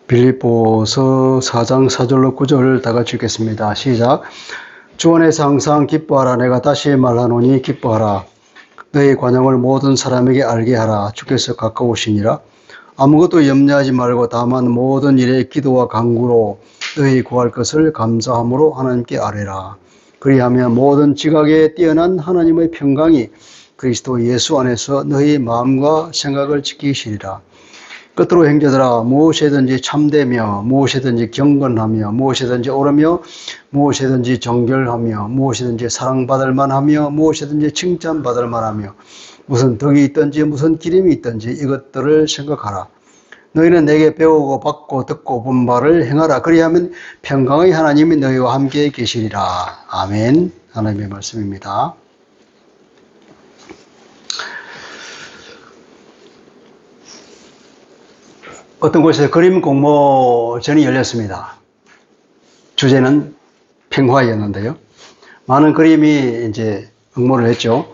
빌립보서 4장 4절로 9절 다 같이 읽겠습니다. 시작. 주 안에서 항상 기뻐하라. 내가 다시 말하노니 기뻐하라. 너희 관용을 모든 사람에게 알게 하라. 주께서 가까우시니라. 아무것도 염려하지 말고 다만 모든 일에 기도와 간구로 너희 구할 것을 감사함으로 하나님께 아뢰라. 그리하면 모든 지각에 뛰어난 하나님의 평강이 그리스도 예수 안에서 너희 마음과 생각을 지키시리라. 끝으로 형제들아, 무엇이든지 참되며 무엇이든지 경건하며 무엇이든지 옳으며 무엇이든지 정결하며 무엇이든지 사랑받을 만하며 무엇이든지 칭찬받을 만하며 무슨 덕이 있든지 무슨 기림이 있든지 이것들을 생각하라. 너희는 내게 배우고 받고 듣고 본 바를 행하라. 그리하면 평강의 하나님이 너희와 함께 계시리라. 아멘. 하나님의 말씀입니다. 어떤 곳에서 그림 공모전이 열렸습니다. 주제는 평화였는데요. 많은 그림이 이제 응모를 했죠.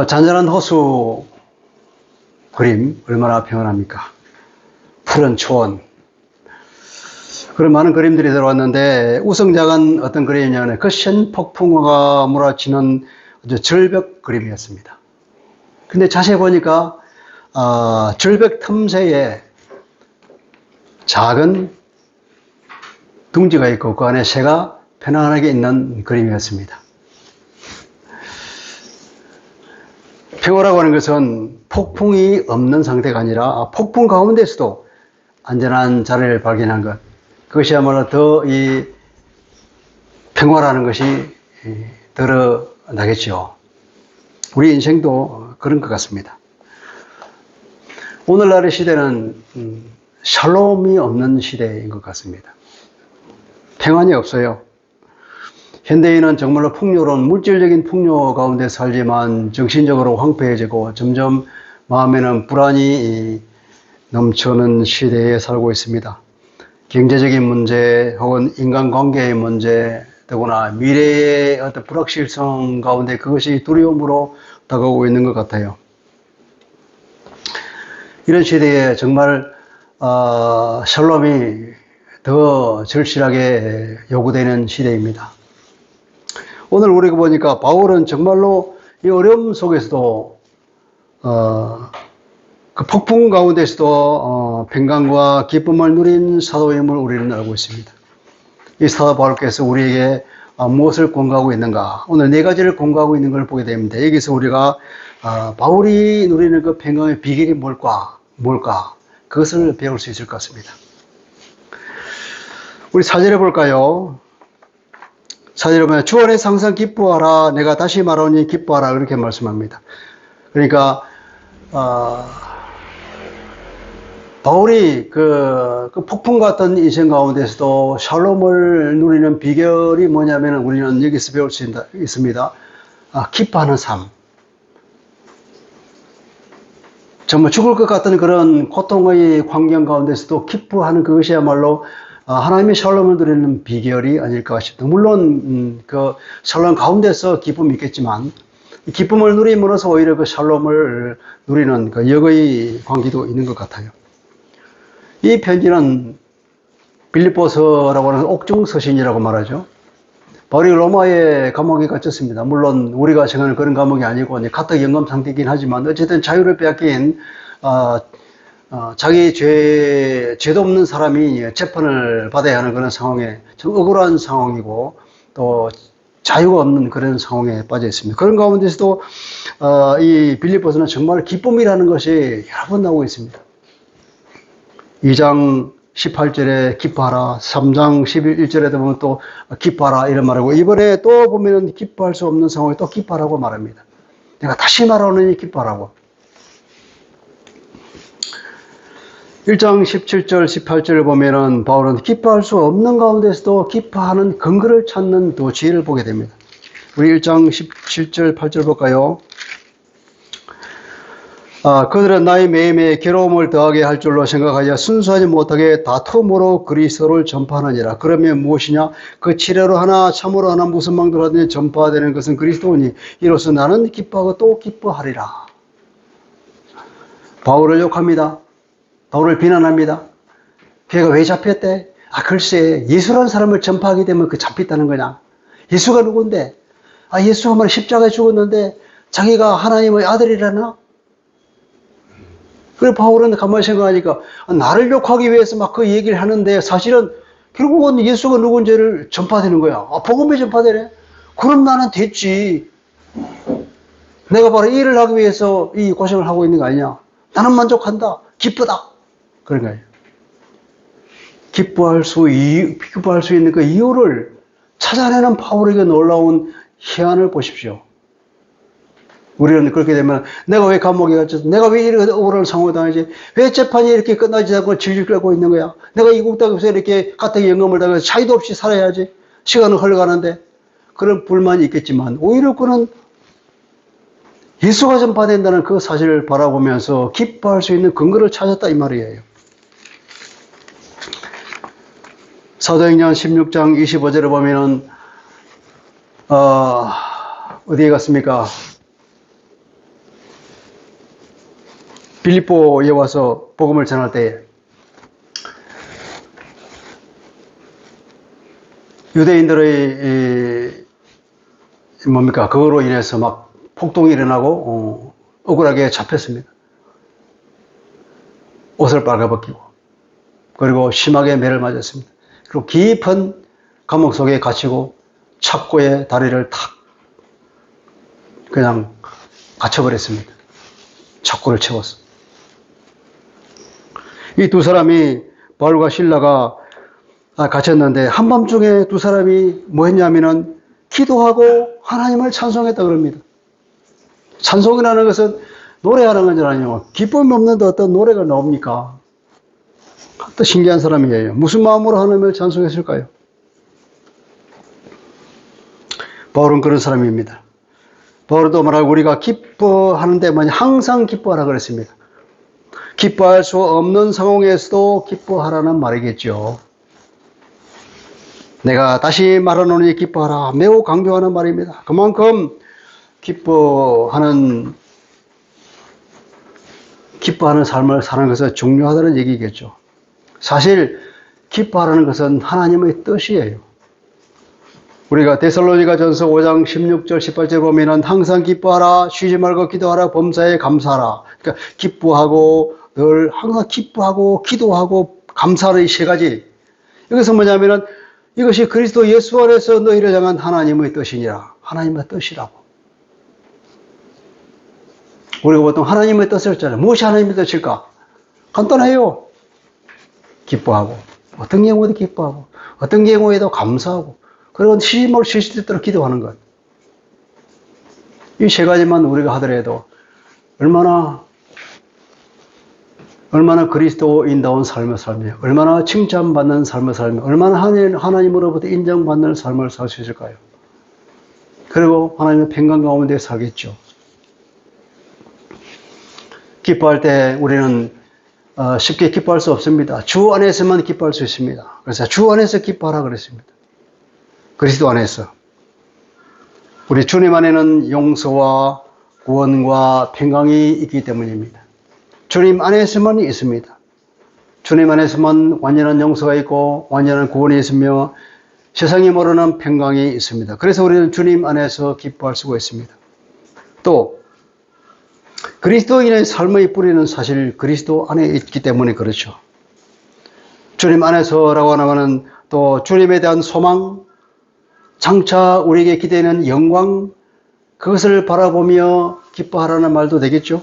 잔잔한 호수 그림 얼마나 평안합니까? 푸른 초원. 그런 많은 그림들이 들어왔는데 우승작은 어떤 그림이냐면 거센 폭풍우가 몰아치는 아주 절벽 그림이었습니다. 근데 자세히 보니까 절벽 틈새에 작은 둥지가 있고 그 안에 새가 편안하게 있는 그림이었습니다. 평화라고 하는 것은 폭풍이 없는 상태가 아니라 폭풍 가운데서도 안전한 자리를 발견한 것, 그것이야말로 더 이 평화라는 것이 드러나겠죠. 우리 인생도 그런 것 같습니다. 오늘날의 시대는 샬롬이 없는 시대인 것 같습니다. 평안이 없어요. 현대인은 정말로 풍요로운 물질적인 풍요 가운데 살지만 정신적으로 황폐해지고 점점 마음에는 불안이 넘쳐는 시대에 살고 있습니다. 경제적인 문제 혹은 인간관계의 문제, 더구나 미래의 어떤 불확실성 가운데 그것이 두려움으로 다가오고 있는 것 같아요. 이런 시대에 정말 샬롬이 더 절실하게 요구되는 시대입니다. 오늘 우리가 보니까 바울은 정말로 이 어려움 속에서도 그 폭풍 가운데서도 평강과 기쁨을 누린 사도임을 우리는 알고 있습니다. 이 사도 바울께서 우리에게 무엇을 권고하고 있는가? 오늘 네 가지를 권고하고 있는 걸 보게 됩니다. 여기서 우리가 바울이 누리는 그 평강의 비결이 뭘까? 그것을 배울 수 있을 것 같습니다. 우리 4절에 볼까요? 4절에 보면 주 안에서 항상 기뻐하라. 내가 다시 말하오니 기뻐하라. 그렇게 말씀합니다. 그러니까 바울이 그 폭풍 같은 인생 가운데서도 샬롬을 누리는 비결이 뭐냐면 우리는 여기서 배울 수 있습니다. 기뻐하는 삶. 정말 죽을 것 같은 그런 고통의 환경 가운데서도 기뻐하는 그것이야말로 하나님의 샬롬을 누리는 비결이 아닐까 싶습니다. 물론 그 샬롬 가운데서 기쁨이 있겠지만 기쁨을 누림으로써 오히려 그 샬롬을 누리는 그 역의 관계도 있는 것 같아요. 이 편지는 빌립보서라고 하는 옥중서신이라고 말하죠. 바울이 로마의 감옥에 갇혔습니다. 물론 우리가 생각하는 그런 감옥이 아니고 가택 연금 상태이긴 하지만 어쨌든 자유를 빼앗긴 자기 죄도 없는 사람이 재판을 받아야 하는 그런 상황에 좀 억울한 상황이고 또 자유가 없는 그런 상황에 빠져 있습니다. 그런 가운데서도 이 빌립보서는 정말 기쁨이라는 것이 여러 번 나오고 있습니다. 2장 18절에 기뻐하라, 3장 11절에도 보면 또 기뻐하라 이런 말하고 이번에 또 보면 기뻐할 수 없는 상황에 또 기뻐하라고 말합니다. 내가 다시 말하오니 기뻐하라고. 1장 17절, 18절을 보면은 바울은 기뻐할 수 없는 가운데서도 기뻐하는 근거를 찾는 두 지혜를 보게 됩니다. 우리 1장 17절, 8절 볼까요? 그들은 나의 매임에 괴로움을 더하게 할 줄로 생각하여 순수하지 못하게 다툼으로 그리스도를 전파하느니라. 그러면 무엇이냐? 그 치료로 하나 참으로 하나 무슨 망대로 하든지 전파되는 것은 그리스도니 이로써 나는 기뻐하고 또 기뻐하리라. 바울을 욕합니다. 바울을 비난합니다. 걔가 왜 잡혔대? 아, 글쎄, 예수라는 사람을 전파하게 되면 그 잡혔다는 거냐? 예수가 누군데? 아, 예수가 말 십자가에 죽었는데 자기가 하나님의 아들이라나? 그래, 바울은 가만히 생각하니까 나를 욕하기 위해서 막 그 얘기를 하는데 사실은 결국은 예수가 누군지를 전파되는 거야. 아, 복음이 전파되네? 그럼 나는 됐지. 내가 바로 이 일을 하기 위해서 이 고생을 하고 있는 거 아니냐? 나는 만족한다. 기쁘다. 그런 거예요. 기뻐할 수 있는 그 이유를 찾아내는 바울에게 놀라운 희한을 보십시오. 우리는 그렇게 되면 내가 왜 감옥에 갇혔어? 내가 왜 이렇게 억울한 상황을 당하지? 왜 재판이 이렇게 끝나지 않고 질질 끌고 있는 거야? 내가 이국 땅에서 이렇게 가택 연금을 당해서 차이도 없이 살아야지. 시간은 흘러가는데. 그런 불만이 있겠지만 오히려 그는 예수가 전파된다는 그 사실을 바라보면서 기뻐할 수 있는 근거를 찾았다 이 말이에요. 사도행전 16장 25절을 보면은 어디에 갔습니까? 빌립보에 와서 복음을 전할 때에 유대인들의 그거로 인해서 막 폭동이 일어나고 억울하게 잡혔습니다. 옷을 빨아벗기고 그리고 심하게 매를 맞았습니다. 그리고 깊은 감옥 속에 갇히고 착고에 다리를 탁 그냥 갇혀버렸습니다. 착고를 채웠어. 이 두 사람이 바울과 실라가 갇혔는데 한밤중에 두 사람이 뭐 했냐면은 기도하고 하나님을 찬송했다 그럽니다. 찬송이라는 것은 노래하는 건 아니에요. 기쁨이 없는데 어떤 노래가 나옵니까? 또 신기한 사람이에요. 무슨 마음으로 하나님을 찬송했을까요? 바울은 그런 사람입니다. 바울도 말하고 우리가 기뻐하는데 항상 기뻐하라 그랬습니다. 기뻐할 수 없는 상황에서도 기뻐하라는 말이겠죠. 내가 다시 말하노니 기뻐하라. 매우 강조하는 말입니다. 그만큼 기뻐하는 삶을 사는 것은 중요하다는 얘기겠죠. 사실 기뻐하라는 것은 하나님의 뜻이에요. 우리가 데살로니가전서 5장 16절 18절 보면은 항상 기뻐하라, 쉬지 말고 기도하라, 범사에 감사하라. 그러니까 기뻐하고 늘 항상 기뻐하고 기도하고 감사하는 이 세 가지. 여기서 뭐냐면은 이것이 그리스도 예수 안에서 너희를 향한 하나님의 뜻이니라. 하나님의 뜻이라고. 우리가 보통 하나님의 뜻을 했잖아요. 무엇이 하나님의 뜻일까? 간단해요. 기뻐하고, 어떤 경우에도 기뻐하고, 어떤 경우에도 감사하고, 그리고 쉬지 쉴 때로 기도하는 것. 이 세 가지만 우리가 하더라도 얼마나 그리스도인다운 삶을 살며, 얼마나 칭찬받는 삶을 살며, 얼마나 하나님으로부터 인정받는 삶을 살 수 있을까요? 그리고 하나님의 평강 가운데 살겠죠. 기뻐할 때 우리는 쉽게 기뻐할 수 없습니다. 주 안에서만 기뻐할 수 있습니다. 그래서 주 안에서 기뻐하라 그랬습니다. 그리스도 안에서. 우리 주님 안에는 용서와 구원과 평강이 있기 때문입니다. 주님 안에서만 있습니다. 주님 안에서만 완전한 용서가 있고 완전한 구원이 있으며 세상이 모르는 평강이 있습니다. 그래서 우리는 주님 안에서 기뻐할 수가 있습니다. 또 그리스도인의 삶의 뿌리는 사실 그리스도 안에 있기 때문에 그렇죠. 주님 안에서라고 하는 또 주님에 대한 소망, 장차 우리에게 기대는 영광, 그것을 바라보며 기뻐하라는 말도 되겠죠.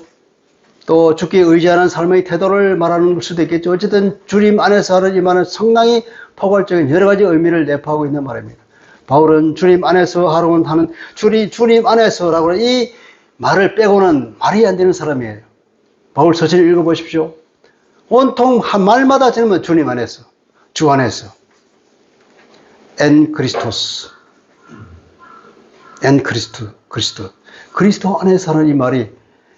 또 주께 의지하는 삶의 태도를 말하는 수도 있겠죠. 어쨌든 주님 안에서 하는 이 말은 상당히 포괄적인 여러 가지 의미를 내포하고 있는 말입니다. 바울은 주님 안에서 하는 주님 안에서라고 하는 이 말을 빼고는 말이 안 되는 사람이에요. 바울 서신을 읽어보십시오. 온통 한 말마다 들으면 주님 안에서, 주 안에서. 엔 크리스토스. 엔 그리스도. 그리스도 안에서 하는 이 말이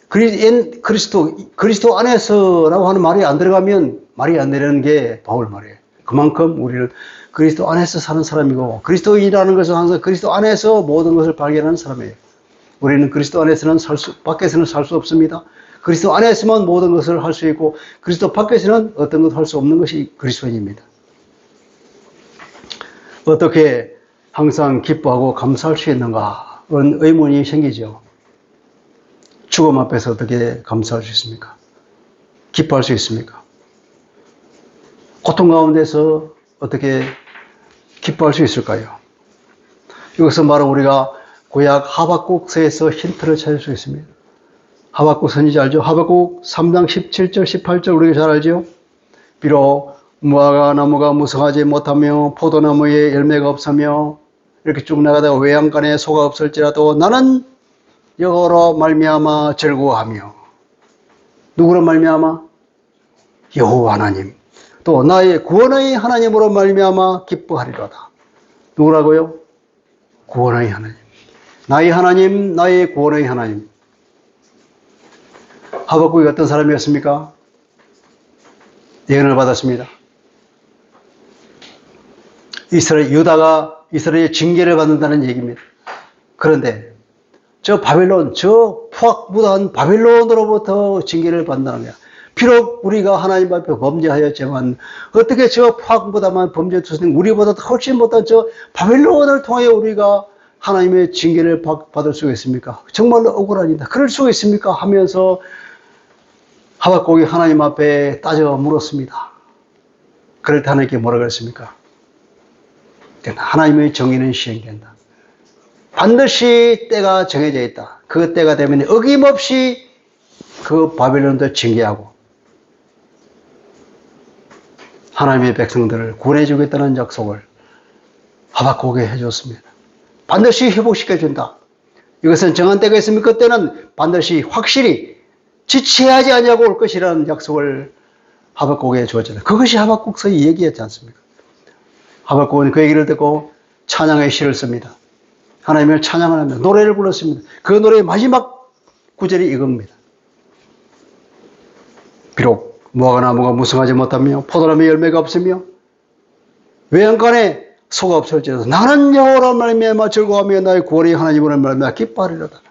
그리스도 안에서라고 하는 말이 안 들어가면 말이 안 되는 게 바울 말이에요. 그만큼 우리는 그리스도 안에서 사는 사람이고 그리스도인이라는 것은 항상 그리스도 안에서 모든 것을 발견하는 사람이에요. 우리는 그리스도 안에서는 밖에서는 살 수 없습니다. 그리스도 안에서만 모든 것을 할 수 있고 그리스도 밖에서는 어떤 것도 할 수 없는 것이 그리스도인입니다. 어떻게 항상 기뻐하고 감사할 수 있는가? 그런 의문이 생기죠. 죽음 앞에서 어떻게 감사할 수 있습니까? 기뻐할 수 있습니까? 고통 가운데서 어떻게 기뻐할 수 있을까요? 이것은 바로 우리가 구약 하박국서에서 힌트를 찾을 수 있습니다. 하박국 선지자 알죠? 하박국 3장 17절 18절 우리가 잘 알죠? 비록 무화과 나무가 무성하지 못하며 포도나무에 열매가 없으며 이렇게 쭉 나가다가 외양간에 소가 없을지라도 나는 여호와로 말미암아 즐거워하며 누구로 말미암아? 여호와 하나님 또 나의 구원의 하나님으로 말미암아 기뻐하리로다. 누구라고요? 구원의 하나님. 나의 하나님, 나의 구원의 하나님. 하박국이 어떤 사람이었습니까? 예언을 받았습니다. 유다가 이스라엘의 징계를 받는다는 얘기입니다. 그런데 저 바벨론, 저 포악무도한 바벨론으로부터 징계를 받는다는 거야. 비록 우리가 하나님 앞에 범죄하였지만 어떻게 저 포악무도한 범죄투성이 우리보다 훨씬 못한 저 바벨론을 통해 우리가 하나님의 징계를 받을 수가 있습니까? 정말로 억울합니다. 그럴 수가 있습니까? 하면서 하박국이 하나님 앞에 따져 물었습니다. 그럴 때 하나님께 뭐라 그랬습니까? 하나님의 정의는 시행된다. 반드시 때가 정해져 있다. 그 때가 되면 어김없이 그 바벨론도 징계하고 하나님의 백성들을 구원해 주겠다는 약속을 하박국에 해줬습니다. 반드시 회복시켜준다. 이것은 정한 때가 있으면 그때는 반드시 확실히 지체하지 아니하고 올 것이라는 약속을 하박국에 주었잖아요. 그것이 하박국서의 얘기였지 않습니까? 하박국은 그 얘기를 듣고 찬양의 시를 씁니다. 하나님을 찬양을 하며 노래를 불렀습니다. 그 노래의 마지막 구절이 이겁니다. 비록 무화과 나무가 무성하지 못하며 포도나무에 열매가 없으며 외양간에 소가 없을지라도 나는 여호와로 말미암아 즐거워하며 나의 구원의 하나님으로 말미암아 기뻐하리로다.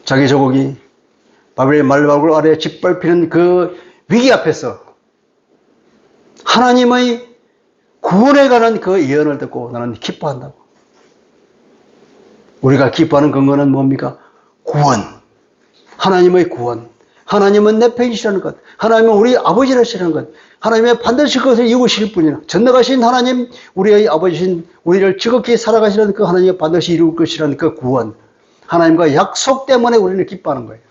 자기 조국이 바벨의 말발굴 아래 짓밟히는 그 위기 앞에서 하나님의 구원에 관한 그 예언을 듣고 나는 기뻐한다고. 우리가 기뻐하는 근거는 뭡니까? 구원. 하나님의 구원. 하나님은 내 편이시라는 것. 하나님은 우리 아버지라시라는 것. 하나님의 반드시 그것을 이루실 분이라. 전능하신 하나님, 우리의 아버지신 우리를 즐겁게 살아가시라는 그 하나님이 반드시 이룰 것이라는 그 구원. 하나님과 약속 때문에 우리는 기뻐하는 거예요.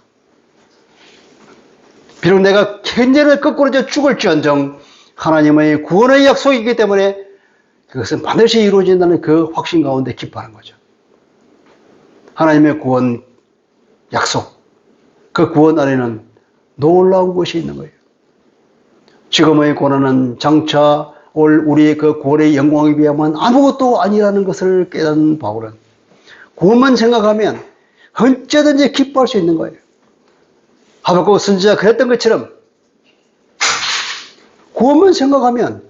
비록 내가 현재는 거꾸로 죽을지언정 하나님의 구원의 약속이기 때문에 그것은 반드시 이루어진다는 그 확신 가운데 기뻐하는 거죠. 하나님의 구원 약속, 그 구원 안에는 놀라운 것이 있는 거예요. 지금의 고난은 장차 올 우리의 그 구원의 영광에 비하면 아무것도 아니라는 것을 깨닫는 바울은 구원만 생각하면 언제든지 기뻐할 수 있는 거예요. 하박국 선지자가 그랬던 것처럼 구원만 생각하면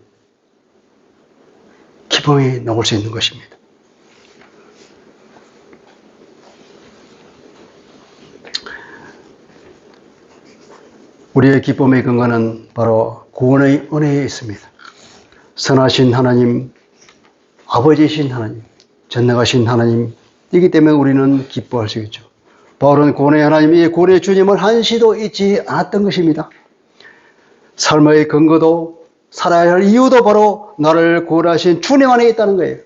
기쁨이 나올 수 있는 것입니다. 우리의 기쁨의 근거는 바로 구원의 은혜에 있습니다. 선하신 하나님, 아버지신 하나님, 전능하신 하나님이기 때문에 우리는 기뻐할 수 있죠. 바울은 구원의 하나님이 구원의 주님을 한시도 잊지 않았던 것입니다. 삶의 근거도 살아야 할 이유도 바로 나를 구원하신 주님 안에 있다는 거예요.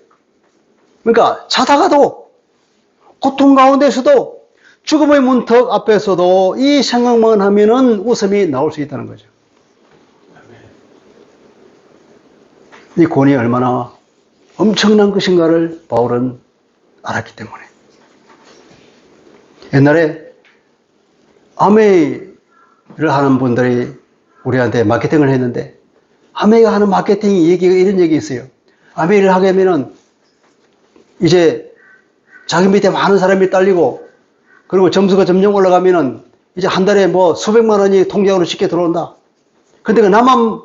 그러니까 자다가도 고통 가운데서도 죽음의 문턱 앞에서도 이 생각만 하면은 웃음이 나올 수 있다는 거죠. 이 구원이 얼마나 엄청난 것인가를 바울은 알았기 때문에. 옛날에 아메이를 하는 분들이 우리한테 마케팅을 했는데 아메이가 하는 마케팅 얘기가 이런 얘기 있어요. 아메이를 하게 하면은 이제 자기 밑에 많은 사람이 딸리고 그리고 점수가 점점 올라가면은 이제 한 달에 뭐 수백만 원이 통장으로 쉽게 들어온다. 근데 나만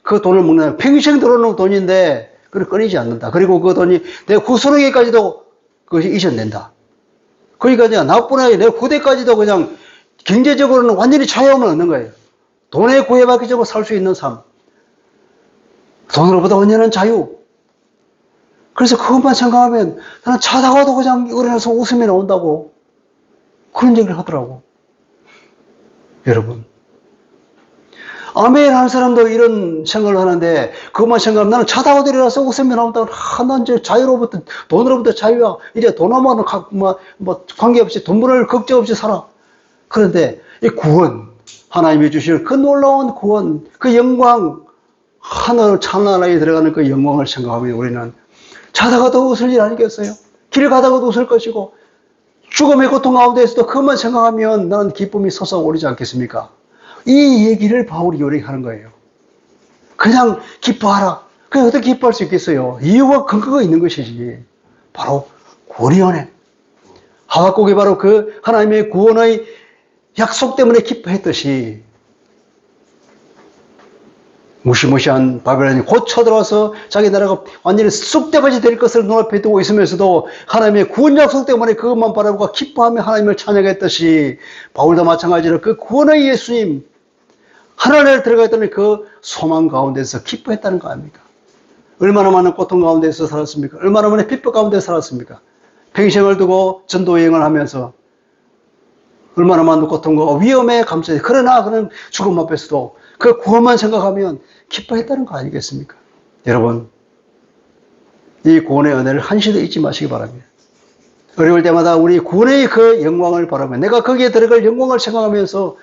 그 돈을 먹는, 평생 들어오는 돈인데 그걸 끊이지 않는다. 그리고 그 돈이 내 후손에게까지도 그것이 이전된다. 그러니까 이제 나뿐 아니라 내 후대까지도 그냥 경제적으로는 완전히 자유함을 얻는 거예요. 돈에 구애받기 전에 살 수 있는 삶. 돈으로부터 온전한 자유. 그래서 그것만 생각하면 나는 자다가도 그냥 일어나서 웃음이 나온다고. 그런 얘기를 하더라고. 여러분. 아멘 하는 사람도 이런 생각을 하는데 그것만 생각하면 나는 자다가도 일어나서 웃음이 나온다고. 난 이제 자유로부터, 돈으로부터 자유야. 이제 돈하고는 관계없이, 돈 벌을 걱정 없이 살아. 그런데 이 구원, 하나님이 주실 그 놀라운 구원, 그 영광, 하늘 찬란하게 들어가는 그 영광을 생각하면 우리는 자다가도 웃을 일 아니겠어요? 길 가다가도 웃을 것이고 죽음의 고통 가운데에서도 그것만 생각하면 나는 기쁨이 솟아오르지 않겠습니까? 이 얘기를 바울이 요약하는 거예요. 그냥 기뻐하라. 그냥 어떻게 기뻐할 수 있겠어요? 이유와 근거가 있는 것이지. 바로 구원의 은혜. 하박국이 바로 그 하나님의 구원의 약속 때문에 기뻐했듯이 무시무시한 바벨론이 곧 쳐들어와서 자기 나라가 완전히 쑥대밭이 될 것을 눈앞에 두고 있으면서도 하나님의 구원 약속 때문에 그것만 바라보고 기뻐하며 하나님을 찬양했듯이 바울도 마찬가지로 그 구원의 예수님 하나님을 들어갔더니 그 소망 가운데서 기뻐했다는 거 아닙니까? 얼마나 많은 고통 가운데서 살았습니까? 얼마나 많은 핍박 가운데 살았습니까? 평생을 두고 전도 여행을 하면서 얼마나 많은 고통과 위험에 감싸지. 그러나 그는 죽음 앞에서도 그 구원만 생각하면 기뻐했다는 거 아니겠습니까? 여러분, 이 구원의 은혜를 한시도 잊지 마시기 바랍니다. 어려울 때마다 우리 구원의 그 영광을 바라며 내가 거기에 들어갈 영광을 생각하면서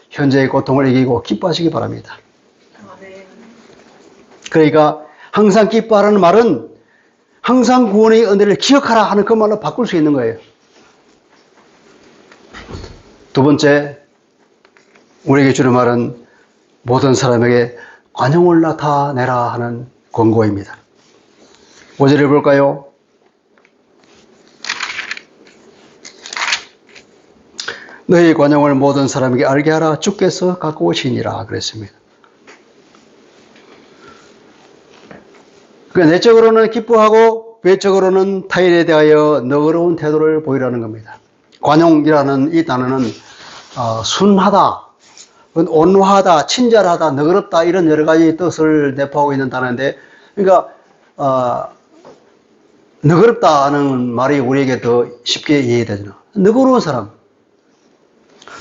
현재의 고통을 이기고 기뻐하시기 바랍니다. 그러니까 항상 기뻐하라는 말은 항상 구원의 은혜를 기억하라 하는 그 말로 바꿀 수 있는 거예요. 두 번째, 우리에게 주는 말은 모든 사람에게 관용을 나타내라 하는 권고입니다. 5절을 볼까요? 너희 관용을 모든 사람에게 알게 하라. 주께서 갖고 오시니라 그랬습니다. 그러니까 내적으로는 기뻐하고 외적으로는 타인에 대하여 너그러운 태도를 보이라는 겁니다. 관용이라는 이 단어는 순하다, 온화하다, 친절하다, 너그럽다 이런 여러 가지 뜻을 내포하고 있는 단어인데, 그러니까 너그럽다는 말이 우리에게 더 쉽게 이해되잖아. 너그러운 사람,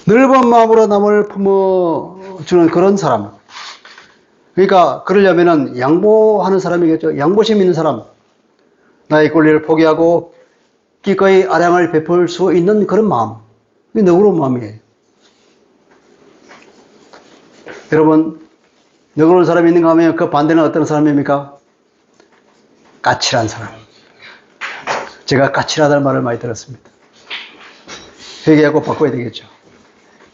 넓은 마음으로 남을 품어주는 그런 사람. 그러니까 그러려면은 양보하는 사람이겠죠. 양보심 있는 사람, 나의 권리를 포기하고 기꺼이 아량을 베풀 수 있는 그런 마음. 그게 너그러운 마음이에요. 여러분, 너그러운 사람이 있는가 하면 그 반대는 어떤 사람입니까? 까칠한 사람. 제가 까칠하다는 말을 많이 들었습니다. 회개하고 바꿔야 되겠죠.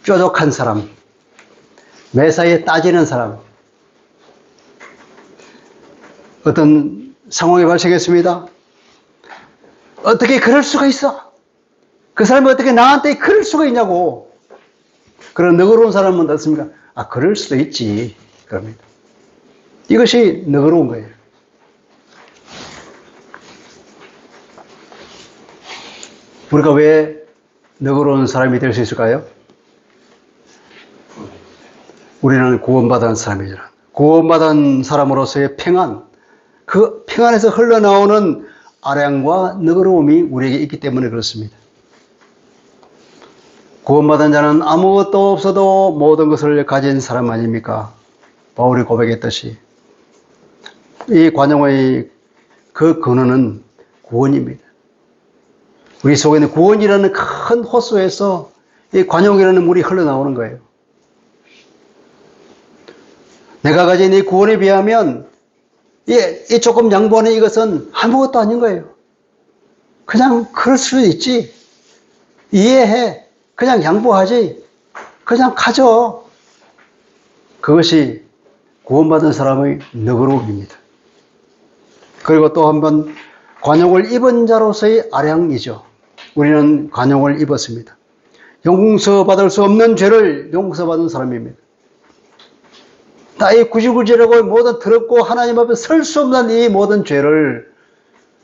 뾰족한 사람, 매사에 따지는 사람. 어떤 상황이 발생했습니다. 어떻게 그럴 수가 있어? 그 사람이 어떻게 나한테 그럴 수가 있냐고. 그런 너그러운 사람은 어떻습니까? 그럴 수도 있지. 그럽니다. 이것이 너그러운 거예요. 우리가 왜 너그러운 사람이 될 수 있을까요? 우리는 구원받은 사람이잖아. 구원받은 사람으로서의 평안, 그 평안에서 흘러나오는 아량과 너그러움이 우리에게 있기 때문에 그렇습니다. 구원받은 자는 아무것도 없어도 모든 것을 가진 사람 아닙니까? 바울이 고백했듯이 이 관용의 그 근원은 구원입니다. 우리 속에는 구원이라는 큰 호수에서 이 관용이라는 물이 흘러나오는 거예요. 내가 가진 이 구원에 비하면 이 조금 양보하는 이것은 아무것도 아닌 거예요. 그냥 그럴 수도 있지. 이해해. 그냥 양보하지. 그냥 가져. 그것이 구원받은 사람의 너그러움입니다. 그리고 또 한번 관용을 입은 자로서의 아량이죠. 우리는 관용을 입었습니다. 용서받을 수 없는 죄를 용서받은 사람입니다. 나의 구질구질하고 모든 더럽고 하나님 앞에 설 수 없는 이 모든 죄를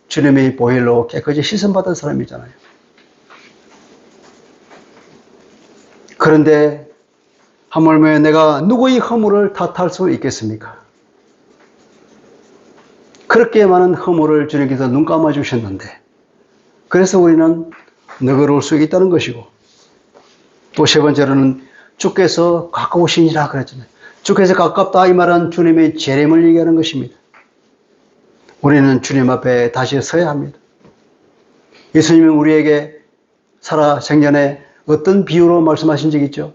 주님의 보혈로 깨끗이 씻음받은 사람이잖아요. 그런데 하물며 내가 누구의 허물을 탓할 수 있겠습니까? 그렇게 많은 허물을 주님께서 눈 감아 주셨는데, 그래서 우리는 너그러울 수 있다는 것이고, 또 세 번째로는 주께서 가까우시니라 그랬잖아요. 주께서 가깝다 이 말은 주님의 재림을 얘기하는 것입니다. 우리는 주님 앞에 다시 서야 합니다. 예수님은 우리에게 살아생전에 어떤 비유로 말씀하신 적이 있죠?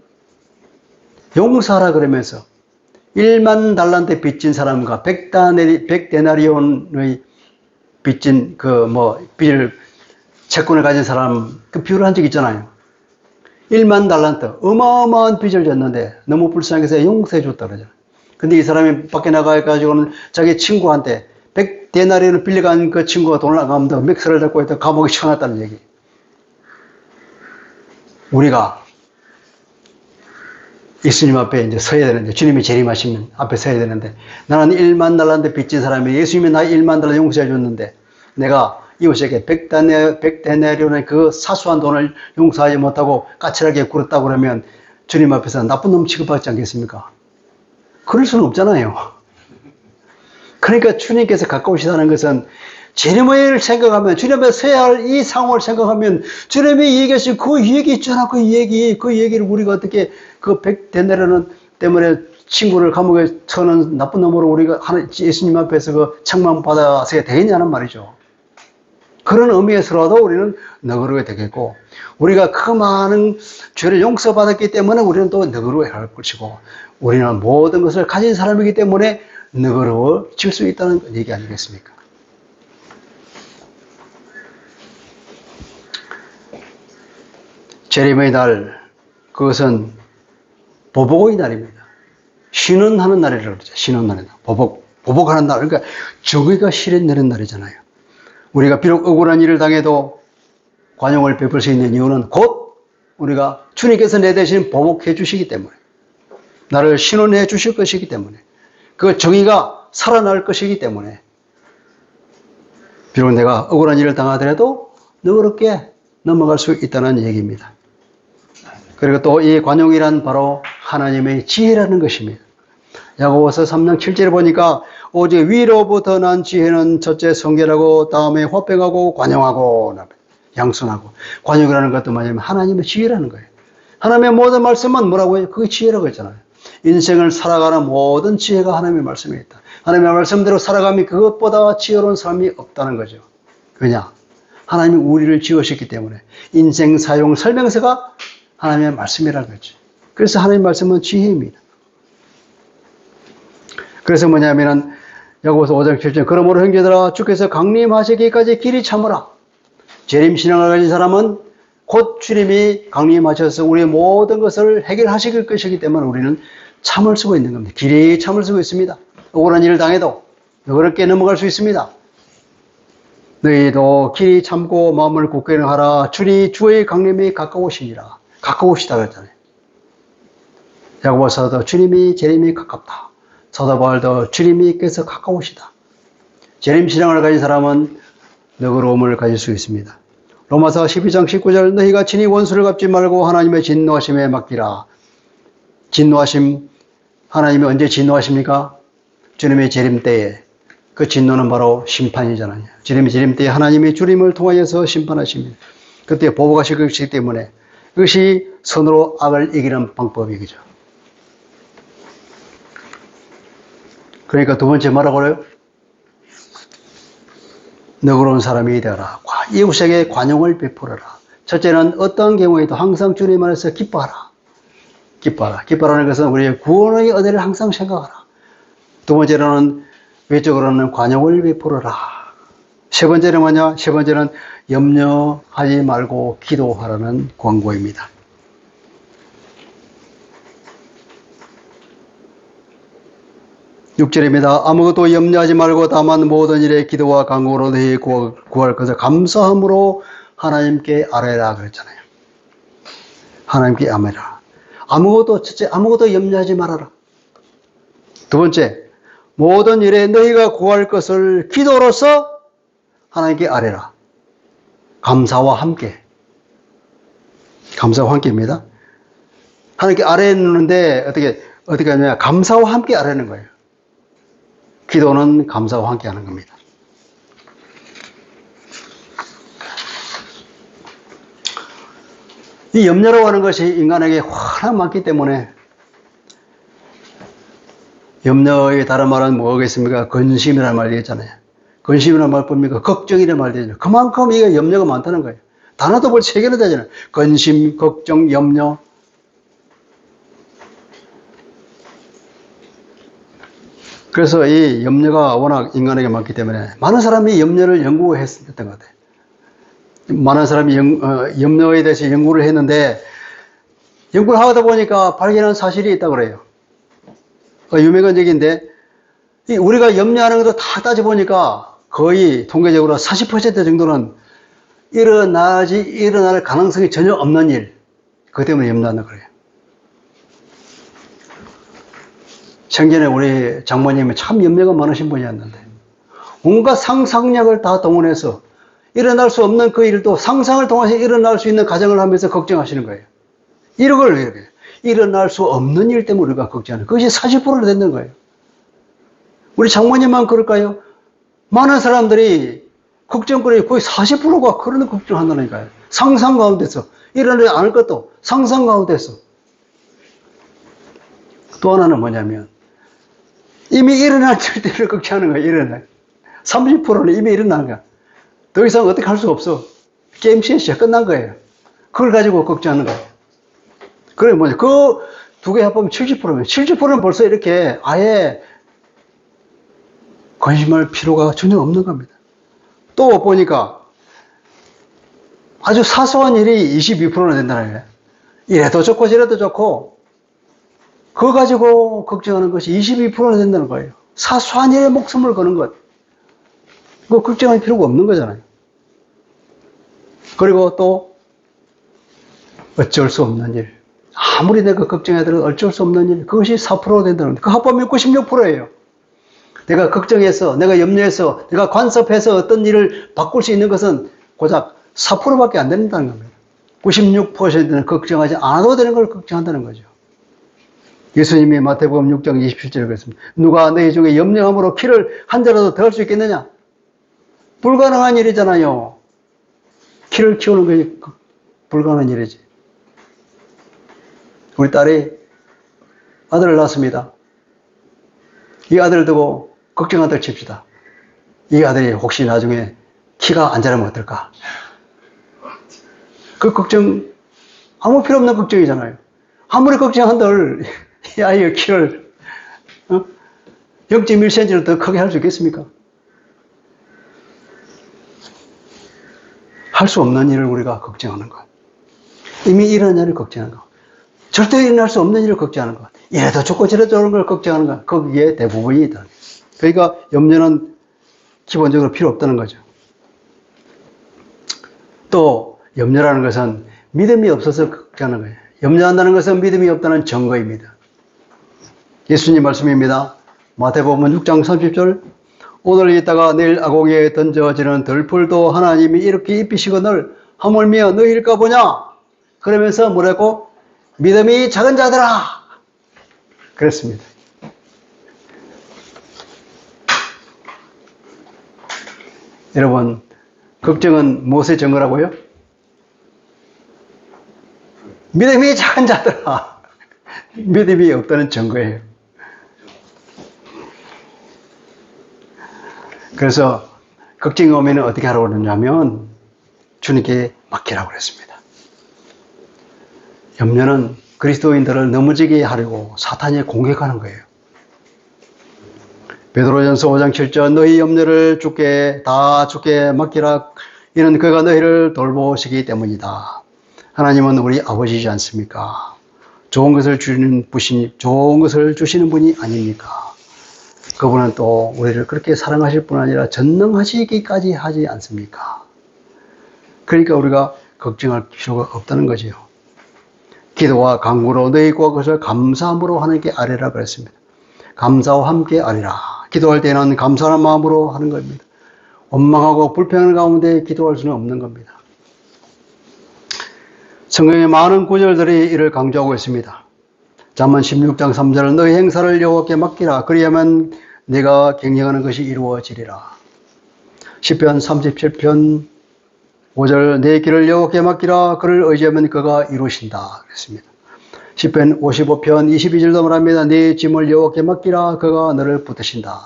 용사라 그러면서 1만 달란트 빚진 사람과 100데나리온의 빚진 빚을 채권을 가진 사람 그 비유를 한 적이 있잖아요. 1만 달란트 어마어마한 빚을 졌는데 너무 불쌍해서 용서해 줬다 그러잖아요. 근데 이 사람이 밖에 나가가지고는 자기 친구한테 100데나리온을 빌려간 그 친구가 돈을 안 갚는다고 맥스를 잡고 있다 감옥에 쳐놨다는 얘기. 우리가 예수님 앞에 이제 서야 되는데, 주님이 재림하시면 앞에 서야 되는데, 나는 1만 달란트 빚진 사람이 예수님이 나 1만 달러 용서해 줬는데, 내가 이웃에게 100데나리온의 그 사소한 돈을 용서하지 못하고 까칠하게 굴었다고 그러면 주님 앞에서 나쁜 놈 취급받지 않겠습니까? 그럴 수는 없잖아요. 그러니까 주님께서 가까우시다는 것은 재림을 생각하면, 주님 앞에 서야 할 이 상황을 생각하면, 주님이 얘기하신 그 얘기 있잖아, 그 얘기를 우리가 어떻게 그 100데나리온 때문에 친구를 감옥에 쳐는 나쁜 놈으로 우리가 예수님 앞에서 그 책망 받아서야 되겠냐는 말이죠. 그런 의미에서라도 우리는 너그러워야 되겠고, 우리가 그 많은 죄를 용서받았기 때문에 우리는 또 너그러워야 할 것이고, 우리는 모든 것을 가진 사람이기 때문에 너그러워질 수 있다는 얘기 아니겠습니까? 재림의 날, 그것은 보복의 날입니다. 신원하는 날이라고 그러죠. 신원하는 날. 보복하는 날. 그러니까 정의가 실현되는 날이잖아요. 우리가 비록 억울한 일을 당해도 관용을 베풀 수 있는 이유는 곧 우리가 주님께서 내 대신 보복해 주시기 때문에, 나를 신원해 주실 것이기 때문에, 그 정의가 살아날 것이기 때문에, 비록 내가 억울한 일을 당하더라도 너그럽게 넘어갈 수 있다는 얘기입니다. 그리고 또 이 관용이란 바로 하나님의 지혜라는 것입니다. 야고보서 3장 7절에 보니까 오직 위로부터 난 지혜는 첫째 성결하고 다음에 화평하고 관용하고 양순하고, 관용이라는 것도 뭐냐면 하나님의 지혜라는 거예요. 하나님의 모든 말씀은 뭐라고 해요? 그게 지혜라고 했잖아요. 인생을 살아가는 모든 지혜가 하나님의 말씀에 있다. 하나님의 말씀대로 살아가면 그것보다 지혜로운 삶이 없다는 거죠. 왜냐? 하나님이 우리를 지으셨기 때문에 인생 사용 설명서가 하나님의 말씀이라는 거죠. 그래서 하나님의 말씀은 지혜입니다. 그래서 뭐냐면은 야고보서 5장 7절 그러므로 형제들아 주께서 강림하시기까지 길이 참으라. 재림신앙을 가진 사람은 곧 주님이 강림하셔서 우리의 모든 것을 해결하실 것이기 때문에 우리는 참을 수가 있는 겁니다. 길이 참을 수가 있습니다. 억울한 일을 당해도 그렇게 넘어갈 수 있습니다. 너희도 길이 참고 마음을 굳게 하라. 주의 강림이 가까우시니라. 가까우시다 그랬잖아요. 야고보서도 주님이 재림이 가깝다. 사도 바울도 주님께서 가까우시다. 재림신앙을 가진 사람은 너그러움을 가질 수 있습니다. 로마서 12장 19절 너희가 친히 원수를 갚지 말고 하나님의 진노하심에 맡기라. 진노하심, 하나님이 언제 진노하십니까? 주님의 재림 때에. 그 진노는 바로 심판이잖아요. 주님의 재림 때에 하나님이 주님을 통하여서 심판하십니다. 그때 보복하실 것이기 때문에 그것이 선으로 악을 이기는 방법이죠. 그러니까 두 번째 뭐라고 그래요? 너그러운 사람이 되어라. 이웃에게 관용을 베풀어라. 첫째는 어떤 경우에도 항상 주님 안에서 기뻐하라. 기뻐하라. 기뻐하라는 것은 우리의 구원의 은혜를 항상 생각하라. 두 번째로는 외적으로는 관용을 베풀어라. 세 번째는 뭐냐? 세 번째는 염려하지 말고 기도하라는 권고입니다. (6절입니다) 아무것도 염려하지 말고 다만 모든 일에 기도와 간구로 너희 구할 것을 감사함으로 하나님께 아뢰라 그랬잖아요. 하나님께 아뢰라. 첫째 아무것도 염려하지 말아라. 두 번째, 모든 일에 너희가 구할 것을 기도로서 하나님께 아뢰라. 감사와 함께. 감사와 함께입니다. 하나님께 아래에 놓는데 어떻게 하냐. 감사와 함께 아래는 거예요. 기도는 감사와 함께 하는 겁니다. 이 염려라고 하는 것이 인간에게 워낙 많기 때문에 염려의 다른 말은 뭐겠습니까? 근심이라는 말이 있잖아요. 근심이라는 말 뭡니까? 걱정이라는 말이 되잖아요. 그만큼 이게 염려가 많다는 거예요. 단어도 벌써 3개나 되잖아요. 근심, 걱정, 염려. 그래서 이 염려가 워낙 인간에게 많기 때문에 많은 사람이 염려를 연구했었던 것 같아요. 많은 사람이 염려에 대해서 연구를 했는데 연구를 하다 보니까 발견한 사실이 있다고 그래요. 유명한 얘기인데 우리가 염려하는 것도 다 따져보니까 거의 통계적으로 40% 정도는 일어날 가능성이 전혀 없는 일, 그것 때문에 염려한다 그래요. 생전에 우리 장모님이 참 염려가 많으신 분이었는데 온갖 상상력을 다 동원해서 일어날 수 없는 그 일도 상상을 통해서 일어날 수 있는 가정을 하면서 걱정하시는 거예요. 이렇게 일어날 수 없는 일 때문에 우리가 걱정하는 그것이 40%나 된다는 거예요. 우리 장모님만 그럴까요? 많은 사람들이 걱정거리 거의 40%가 그런 걱정한다니까요. 상상 가운데서 일어나지 않을 것도 상상 가운데서. 또 하나는 뭐냐면 이미 일어날 때를 걱정하는 거예요. 일어나 30%는 이미 일어난 거야. 더 이상 어떻게 할 수 없어. 게임 시시야 끝난 거예요. 그걸 가지고 걱정하는 거예요. 그래 뭐냐 그 두 개 합하면 70%면 70%는 벌써 이렇게 아예 관심할 필요가 전혀 없는 겁니다. 또 보니까 아주 사소한 일이 22%나 된다는 거예요. 이래도 좋고 저래도 좋고 그거 가지고 걱정하는 것이 22%나 된다는 거예요. 사소한 일에 목숨을 거는 것. 그거 걱정할 필요가 없는 거잖아요. 그리고 또 어쩔 수 없는 일. 아무리 내가 걱정해도 어쩔 수 없는 일. 그것이 4%가 된다는 거예요. 그 합하면 96%예요. 내가 걱정해서, 내가 염려해서, 내가 간섭해서 어떤 일을 바꿀 수 있는 것은 고작 4%밖에 안 된다는 겁니다. 96%는 걱정하지 않아도 되는 걸 걱정한다는 거죠. 예수님이 마태복음 6장 27절에 그랬습니다. 누가 너희 중에 염려함으로 키를 한 자라도 더 할 수 있겠느냐? 불가능한 일이잖아요. 키를 키우는 것이 불가능한 일이지. 우리 딸이 아들을 낳았습니다. 이 아들을 두고 걱정한다고 칩시다. 이 아들이 혹시 나중에 키가 안 자라면 어떨까? 그 걱정, 아무 필요 없는 걱정이잖아요. 아무리 걱정한들 이 아이의 키를 0.1cm를 더 크게 할 수 있겠습니까? 할 수 없는 일을 우리가 걱정하는 것. 이미 일어난 일을 걱정하는 것. 절대 일어날 수 없는 일을 걱정하는 것. 이래도 좋고 저래도 좋은 걸 걱정하는 것. 거기에 대부분이 있다. 그러니까 염려는 기본적으로 필요 없다는 거죠. 또 염려라는 것은 믿음이 없어서 걱정하는 거예요. 염려한다는 것은 믿음이 없다는 증거입니다. 예수님 말씀입니다. 마태복음 6장 30절 오늘 있다가 내일 아공에 던져지는 들풀도 하나님이 이렇게 입히시거늘 하물며 너희일까 보냐? 그러면서 뭐라고? 믿음이 작은 자들아! 그랬습니다. 여러분, 걱정은 무엇의 증거라고요? 믿음이 작은 자들아! 믿음이 없다는 증거예요. 그래서 걱정이 오면 어떻게 하라고 그러냐면 주님께 맡기라고 그랬습니다. 염려는 그리스도인들을 넘어지게 하려고 사탄이 공격하는 거예요. 베드로전서 5장 7절 너희 염려를 주께 맡기라. 이는 그가 너희를 돌보시기 때문이다. 하나님은 우리 아버지지 않습니까? 좋은 것을 주시는 분이 아닙니까? 그분은 또 우리를 그렇게 사랑하실 뿐 아니라 전능하시기까지 하지 않습니까? 그러니까 우리가 걱정할 필요가 없다는 거지요. 기도와 간구로 너희 것을 감사함으로 하나님께 아뢰라 그랬습니다. 감사와 함께 아뢰라. 기도할 때는 감사한 마음으로 하는 겁니다. 원망하고 불평하는 가운데 기도할 수는 없는 겁니다. 성경의 많은 구절들이 이를 강조하고 있습니다. 잠언 16장 3절 너희 행사를 여호와께 맡기라. 그리하면 내가 경영하는 것이 이루어지리라. 시편 37편 5절 내 길을 여호와께 맡기라. 그를 의지하면 그가 이루신다. 그랬습니다. 시편 55편 22절도 말합니다. 네 짐을 여호와께 맡기라. 그가 너를 붙드신다.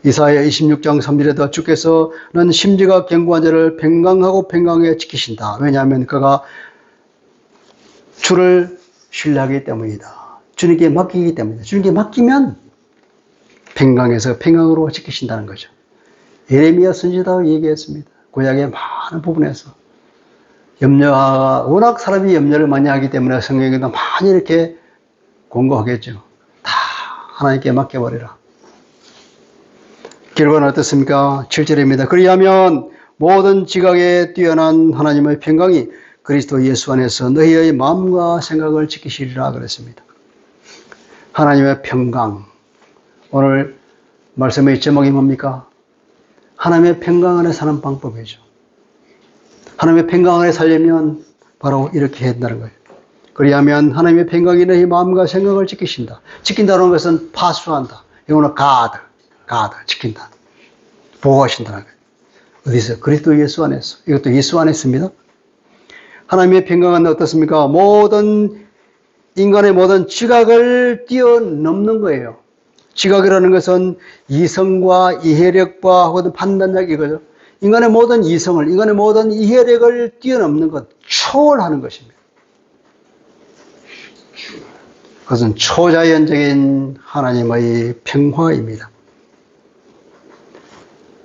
이사야 26장 3절에도 주께서는 심지가 견고한 자를 평강하고 평강하게 지키신다. 왜냐하면 그가 주를 신뢰하기 때문이다. 주님께 맡기기 때문이다. 주님께 맡기면 평강에서 평강으로 지키신다는 거죠. 예레미야 선지자도 얘기했습니다. 구약의 많은 부분에서 워낙 사람이 염려를 많이 하기 때문에 성경에도 많이 이렇게 권고하겠죠. 다 하나님께 맡겨버리라. 결과는 어떻습니까? 7절입니다. 그리하면 모든 지각에 뛰어난 하나님의 평강이 그리스도 예수 안에서 너희의 마음과 생각을 지키시리라 그랬습니다. 하나님의 평강. 오늘 말씀의 제목이 뭡니까? 하나님의 평강 안에 사는 방법이죠. 하나님의 평강 안에 살려면 바로 이렇게 해야 된다는 거예요. 그리하면 하나님의 평강이 너희 마음과 생각을 지키신다. 지킨다는 것은 파수한다. 이거는 가드, 지킨다. 보호하신다는 거예요. 어디서? 그리스도 예수 안에서. 이것도 예수 안에 있습니다. 하나님의 평강은 어떻습니까? 인간의 모든 지각을 뛰어넘는 거예요. 지각이라는 것은 이성과 이해력과 혹은 판단력 이거죠. 인간의 모든 이성을, 인간의 모든 이해력을 뛰어넘는 것, 초월하는 것입니다. 그것은 초자연적인 하나님의 평화입니다.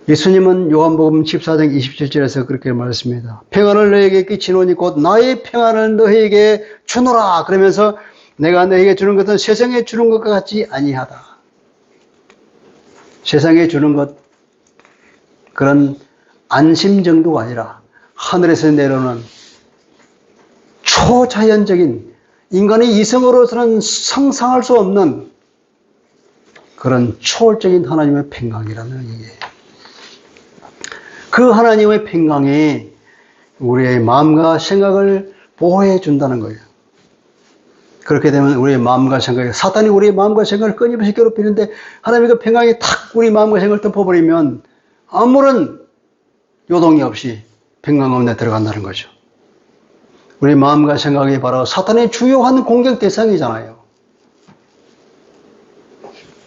예수님은 요한복음 14장 27절에서 그렇게 말했습니다. 평안을 너희에게 끼치노니 곧 나의 평안을 너희에게 주노라. 그러면서 내가 너희에게 주는 것은 세상에 주는 것과 같지 아니하다. 세상에 주는 것, 그런 안심 정도가 아니라 하늘에서 내려오는 초자연적인 인간의 이성으로서는 상상할 수 없는 그런 초월적인 하나님의 평강이라는 얘기예요. 그 하나님의 평강이 우리의 마음과 생각을 보호해 준다는 거예요. 그렇게 되면 우리의 마음과 생각이, 사탄이 우리의 마음과 생각을 끊임없이 괴롭히는데 하나님의 그 평강이 탁 우리 마음과 생각을 덮어버리면 아무런 요동이 없이 평강 가운데 들어간다는 거죠. 우리 마음과 생각이 바로 사탄의 주요한 공격 대상이잖아요.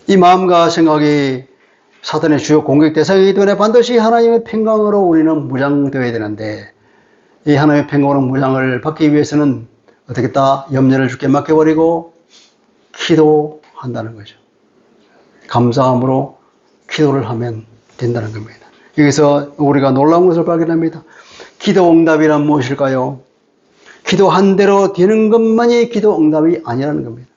이 마음과 생각이 사탄의 주요 공격 대상이기 때문에 반드시 하나님의 평강으로 우리는 무장되어야 되는데, 이 하나님의 평강으로 무장을 받기 위해서는 어떻게 했다? 염려를 주께 맡겨버리고 기도한다는 거죠. 감사함으로 기도를 하면 된다는 겁니다. 여기서 우리가 놀라운 것을 발견합니다. 기도 응답이란 무엇일까요? 기도한 대로 되는 것만이 기도 응답이 아니라는 겁니다.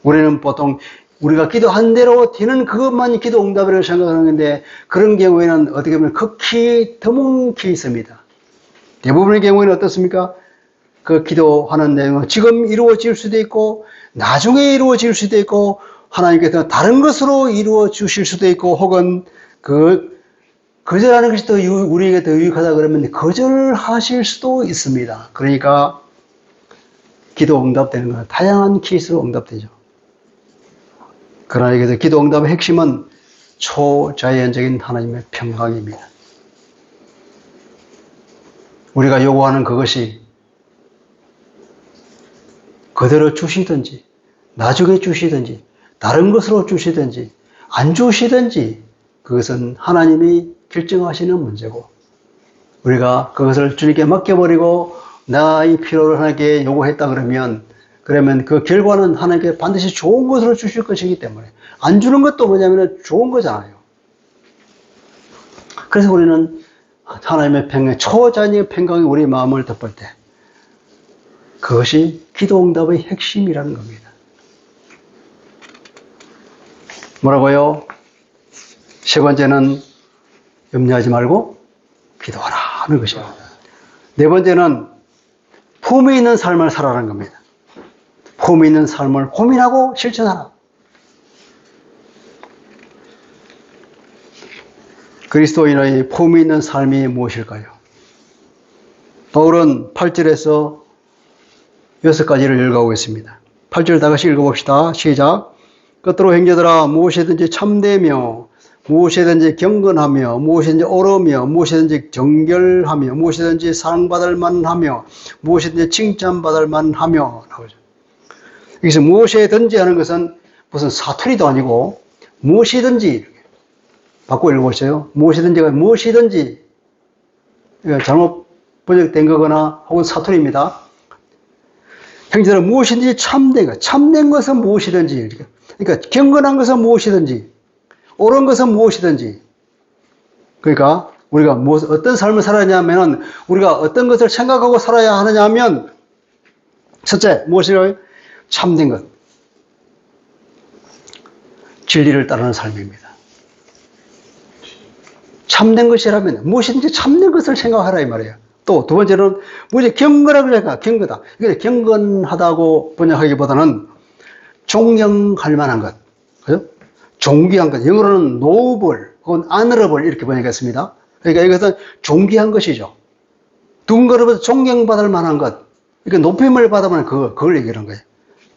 우리는 보통 우리가 기도한 대로 되는 그것만이 기도 응답이라고 생각하는 건데, 그런 경우에는 어떻게 보면 극히 드문게 있습니다. 대부분의 경우에는 어떻습니까? 그 기도하는 내용은 지금 이루어질 수도 있고 나중에 이루어질 수도 있고 하나님께서 다른 것으로 이루어 주실 수도 있고, 혹은 거절하는 것이 더 우리에게 더 유익하다 그러면 거절하실 수도 있습니다. 그러니까 기도 응답되는 건 다양한 케이스로 응답되죠. 그러나 여기서 기도 응답의 핵심은 초자연적인 하나님의 평강입니다. 우리가 요구하는 그것이 그대로 주시든지 나중에 주시든지 다른 것으로 주시든지 안 주시든지 그것은 하나님이 결정하시는 문제고, 우리가 그것을 주님께 맡겨버리고 나의 필요를 하나님께 요구했다 그러면 그 결과는 하나님께 반드시 좋은 것으로 주실 것이기 때문에, 안 주는 것도 뭐냐면 좋은 거잖아요. 그래서 우리는 하나님의 평강, 초자연의 평강이 우리 마음을 덮을 때 그것이 기도 응답의 핵심이라는 겁니다. 뭐라고요? 세 번째는 염려하지 말고 기도하라 하는 것입니다. 네 번째는 품이 있는 삶을 살아라는 겁니다. 품이 있는 삶을 고민하고 실천하라. 그리스도인의 품이 있는 삶이 무엇일까요? 바울은 8절에서 6가지를 열거하고 있습니다. 8절 다 같이 읽어봅시다. 시작. 끝으로 형제들아 무엇이든지 참되며 무엇이든지 경건하며 무엇이든지 옳으며 무엇이든지 정결하며 무엇이든지 사랑받을 만하며 무엇이든지 칭찬받을 만하며 나오죠. 여기서 무엇이든지 하는 것은 무슨 사투리도 아니고 무엇이든지 바꿔 읽어보세요. 무엇이든지가 무엇이든지 잘못 번역된 거거나 혹은 사투리입니다. 형제들은 무엇이든지 참된 것은 무엇이든지 그러니까 경건한 것은 무엇이든지 옳은 것은 무엇이든지 그러니까 우리가 어떤 삶을 살아야 하면 우리가 어떤 것을 생각하고 살아야 하느냐 하면 첫째 무엇이요? 참된 것 진리를 따르는 삶입니다. 참된 것이라면 무엇이든지 참된 것을 생각하라 이 말이에요. 또 두 번째는 무엇이 경건하고 생각 경건하다. 경건하다고 번역하기보다는 존경할 만한 것 그죠? 존귀한 것, 영어로는 noble 혹은 honorable 이렇게 번역했습니다. 그러니까 이것은 존귀한 것이죠. 누군가로부터 존경받을 만한 것, 그러니까 높임을 받으면 그걸 얘기하는 거예요.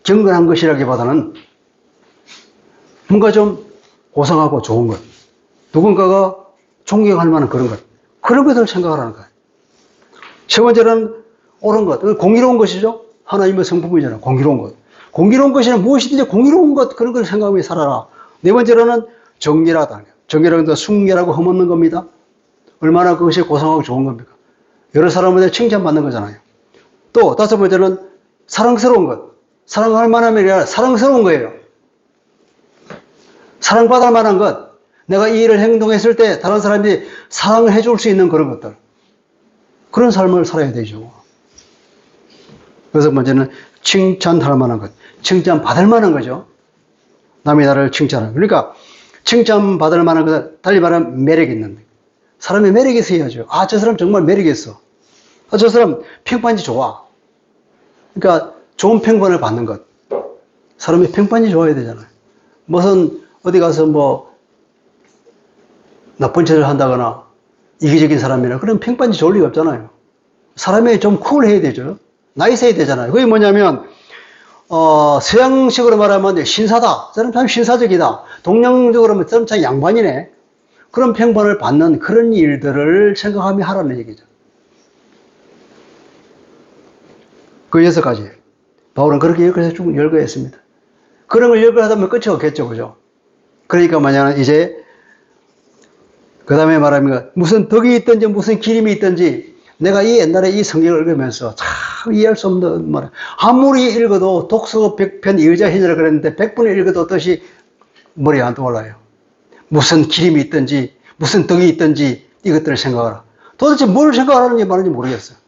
경건한 것이라기보다는 뭔가 좀 고상하고 좋은 것, 누군가가 존경할 만한 그런 것을 생각하라는 거예요. 세 번째는 옳은 것, 공의로운 것이죠. 하나님의 성품이잖아요. 공의로운 것. 공의로운 것이란 무엇이든지 공의로운 것, 그런 걸 생각하며 살아라. 네 번째로는 정결하다. 정결한 것은 순결하고 흠없는 겁니다. 얼마나 그것이 고상하고 좋은 겁니까? 여러 사람한테 칭찬받는 거잖아요. 또 다섯 번째는 사랑스러운 것. 사랑할 만한 게 아니라 사랑스러운 거예요. 사랑받을 만한 것. 내가 이 일을 행동했을 때 다른 사람이 사랑을 해줄 수 있는 그런 것들. 그런 삶을 살아야 되죠. 여섯 번째는 칭찬할 만한 것. 칭찬받을 만한 거죠. 남이 나를 칭찬하는. 그러니까 칭찬받을 만한 것은 달리 말하면 매력이 있는 거예요. 사람이 매력이 있어야죠. 아, 저 사람 정말 매력이 있어. 아, 저 사람 평판이 좋아. 그러니까 좋은 평판을 받는 것. 사람이 평판이 좋아야 되잖아요. 무슨 어디 가서 뭐 나쁜 짓을 한다거나 이기적인 사람이나 그런 평판이 좋을 리가 없잖아요. 사람이 좀 쿨해야 되죠. 나이스해야 되잖아요. 그게 뭐냐면 서양식으로 말하면 신사다. 저는 참 신사적이다. 동양적으로 하면 저는 참 양반이네. 그런 평판을 받는 그런 일들을 생각하며 하라는 얘기죠. 그 6가지. 바울은 그렇게 여기서 쭉 열거했습니다. 그런 걸 열거하다 보면 끝이 없겠죠. 그죠? 그러니까 뭐냐면 이제 그 다음에 말하면 무슨 덕이 있든지 무슨 기림이 있든지 내가 이 옛날에 이 성경을 읽으면서 참 이해할 수 없는 말. 아무리 읽어도 독서 100편 이의자해제를 그랬는데 100분을 읽어도 뜻이 머리에 안 떠올라요. 무슨 기림이 있든지 무슨 덕이 있든지 이것들을 생각하라. 도대체 뭘 생각하라는 말인지 모르겠어요.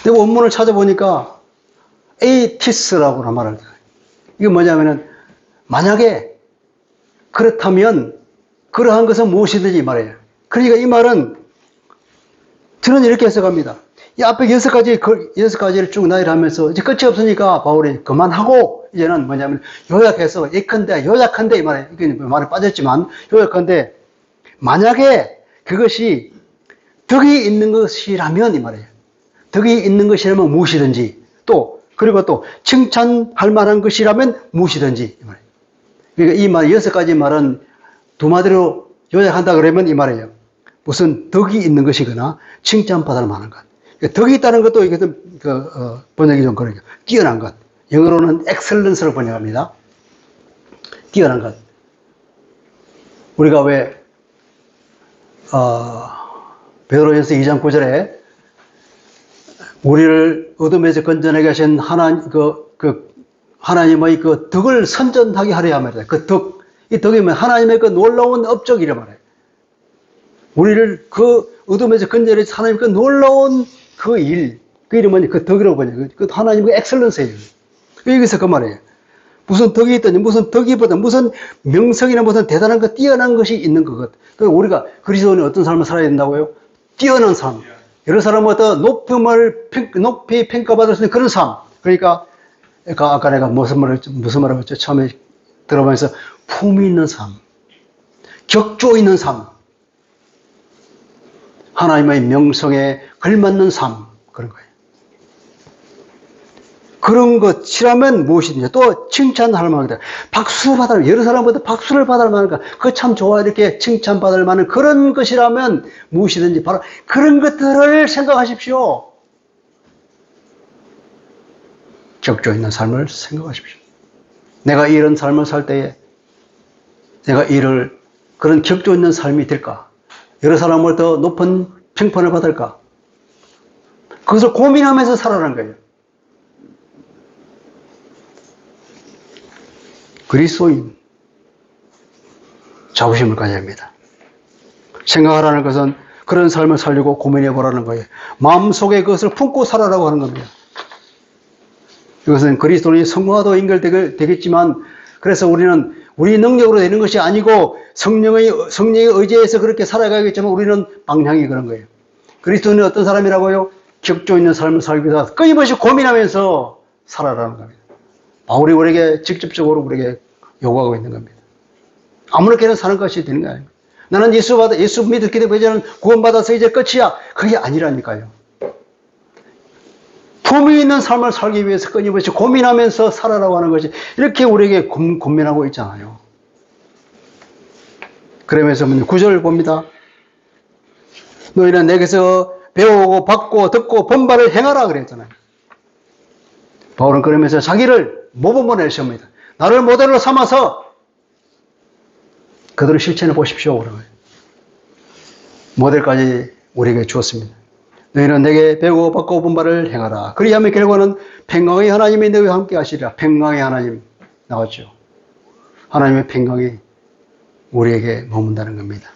내가 원문을 찾아보니까 에이티스라고 말을 해요. 이게 뭐냐면은 만약에 그렇다면 그러한 것은 무엇이든지 말이에요. 그러니까 이 말은 저는 이렇게 해석합니다. 이 앞에 6가지를 쭉 나열을 하면서 이제 끝이 없으니까 바울이 그만하고 이제는 뭐냐면 요약해서 요약한데 이 말이에요. 이게 말이 빠졌지만 요약한데 만약에 그것이 덕이 있는 것이라면 이 말이에요. 덕이 있는 것이라면 무엇이든지 그리고 또 칭찬할 만한 것이라면 무엇이든지 이 말이에요. 그러니까 이 말 6가지 말은 두 마디로 요약한다 그러면 이 말이에요. 무슨 덕이 있는 것이거나 칭찬받을 만한 것. 그러니까 덕이 있다는 것도 이것은 번역이 좀 그러니까 뛰어난 것. 영어로는 excellence를 번역합니다. 뛰어난 것. 우리가 왜 베드로전서 2장 9절에 우리를 어둠에서 건져내게 하신 하나님의 그 덕을 선전하게 하려 말이다. 그 덕. 이 덕이면 하나님의 그 놀라운 업적이라 말이에요. 우리를 그 어둠에서 건져내신 하나님의 그 놀라운 그 일. 그 이름은 그 덕이라고 번역해요. 그 하나님의 엑셀런스예요. 여기서 그 말이에요. 무슨 덕이 있더니 무슨 덕이보다 무슨 명성이나 무슨 대단한 거 뛰어난 것이 있는 것. 그러니까 우리가 그리스도인이 어떤 삶을 살아야 된다고요? 뛰어난 삶. 여러 사람보다 높이 평가받을 수 있는 그런 삶. 그러니까 아까 내가 무슨 말을 했죠? 처음에 들어보면서 품이 있는 삶. 격조 있는 삶. 하나님의 명성에 걸맞는 삶. 그런 거예요. 그런 것이라면 무엇이든지 또 칭찬할 만하다. 박수 받을, 여러 사람보다 박수를 받을 만한가. 그거 참 좋아. 이렇게 칭찬받을 만한 그런 것이라면 무엇이든지 바로 그런 것들을 생각하십시오. 격조 있는 삶을 생각하십시오. 내가 이런 삶을 살 때에 내가 그런 격조 있는 삶이 될까? 여러 사람을 더 높은 평판을 받을까? 그것을 고민하면서 살아라는 거예요. 그리스도인 자부심을 가져야 합니다. 생각하라는 것은 그런 삶을 살려고 고민해 보라는 거예요. 마음속에 그것을 품고 살아라고 하는 겁니다. 이것은 그리스도인이 성화도 연결되겠지만 그래서 우리는 우리 능력으로 되는 것이 아니고 성령의 의지에서 그렇게 살아가겠지만 우리는 방향이 그런 거예요. 그리스도인은 어떤 사람이라고요? 격조 있는 삶을 살기 위해서 끊임없이 고민하면서 살아라는 겁니다. 바울이 우리에게 직접적으로 우리에게 요구하고 있는 겁니다. 아무렇게나 사는 것이 되는 거 아닙니다. 나는 예수 믿었기 때문에 이제는 구원받아서 이제 끝이야. 그게 아니라니까요. 품위 있는 삶을 살기 위해서 끊임없이 고민하면서 살아라고 하는 것이 이렇게 우리에게 고민하고 있잖아요. 그러면서 9절 봅니다. 너희는 내게서 배우고 받고 듣고 본바를 행하라 그랬잖아요. 바울은 그러면서 자기를 모범으로 내십니다. 나를 모델로 삼아서 그들을 실천해 보십시오. 그러면 모델까지 우리에게 주었습니다. 너희는 내게 배우고 받고 본 바를 행하라. 그리하면 결과는 평강의 하나님이 너희와 함께 하시리라. 평강의 하나님 나왔죠. 하나님의 평강이 우리에게 머문다는 겁니다.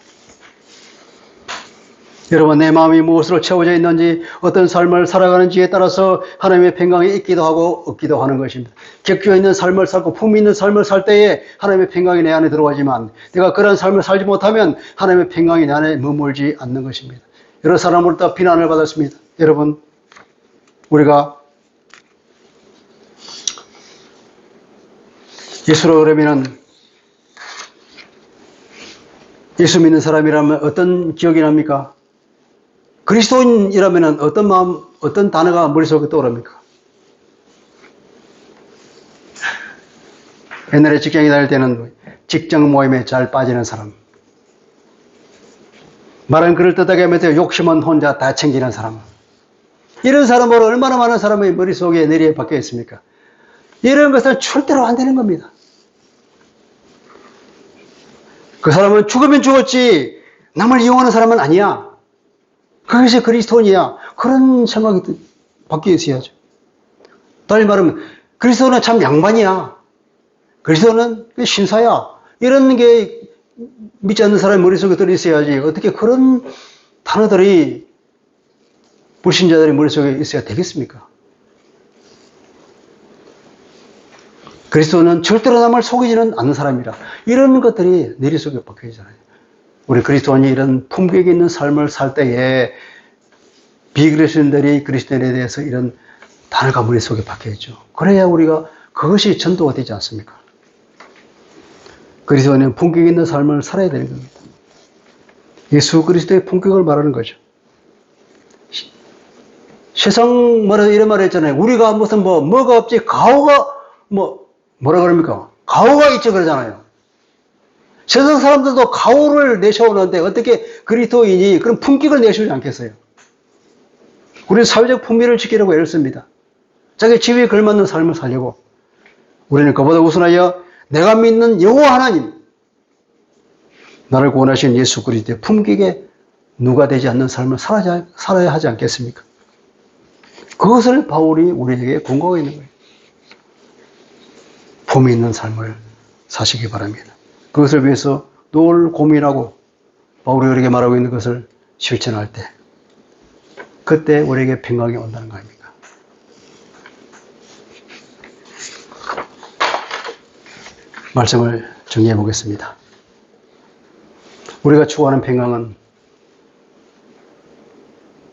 여러분, 내 마음이 무엇으로 채워져 있는지, 어떤 삶을 살아가는지에 따라서 하나님의 평강이 있기도 하고 없기도 하는 것입니다. 격조 있는 삶을 살고 품위 있는 삶을 살 때에 하나님의 평강이 내 안에 들어가지만 내가 그런 삶을 살지 못하면 하나님의 평강이 내 안에 머물지 않는 것입니다. 여러 사람으로부터 비난을 받았습니다. 여러분, 우리가 예수로 그러면은 예수 믿는 사람이라면 어떤 기억이 납니까? 그리스도인이라면 어떤 마음, 어떤 단어가 머릿속에 떠오릅니까? 옛날에 직장에 다닐 때는 직장 모임에 잘 빠지는 사람. 말은 그럴듯하게 하면서 욕심은 혼자 다 챙기는 사람. 이런 사람으로 얼마나 많은 사람의 머릿속에 내리에 박혀 있습니까? 이런 것은 절대로 안 되는 겁니다. 그 사람은 죽으면 죽었지 남을 이용하는 사람은 아니야. 그것이 그리스도인이야. 그런 생각이 바뀌어 있어야죠. 다시 말하면 그리스도는 참 양반이야. 그리스도는 신사야. 이런 게 믿지 않는 사람의 머릿속에 들어있어야지. 어떻게 그런 단어들이 불신자들의 머릿속에 있어야 되겠습니까? 그리스도는 절대로 남을 속이지는 않는 사람이라. 이런 것들이 내 속에 박혀 있잖아요. 우리 그리스도인이 이런 품격 있는 삶을 살 때에 비그리스도인들이 그리스도인에 대해서 이런 단어가 머릿속에 박혀 있죠. 그래야 우리가 그것이 전도가 되지 않습니까? 그리스도인은 품격 있는 삶을 살아야 되는 겁니다. 예수 그리스도의 품격을 말하는 거죠. 세상 말에 이런 말 했잖아요. 우리가 무슨 뭐가 없지 가오가 뭐라 그럽니까? 가오가 있지 그러잖아요. 세상 사람들도 가오를 내세우는데 어떻게 그리스도인이 그런 품격을 내세우지 않겠어요? 우리는 사회적 품위를 지키려고 애를 씁니다. 자기 지위에 걸맞는 삶을 살려고. 우리는 그보다 우선하여 내가 믿는 여호와 하나님, 나를 구원하신 예수 그리스도의 품격에 누가 되지 않는 삶을 살아야 하지 않겠습니까? 그것을 바울이 우리에게 권고하고 있는 거예요. 품위 있는 삶을 사시기 바랍니다. 그것을 위해서 늘 고민하고 바울이 우리에게 말하고 있는 것을 실천할 때 그때 우리에게 평강이 온다는 거 아닙니까? 말씀을 정리해 보겠습니다. 우리가 추구하는 평강은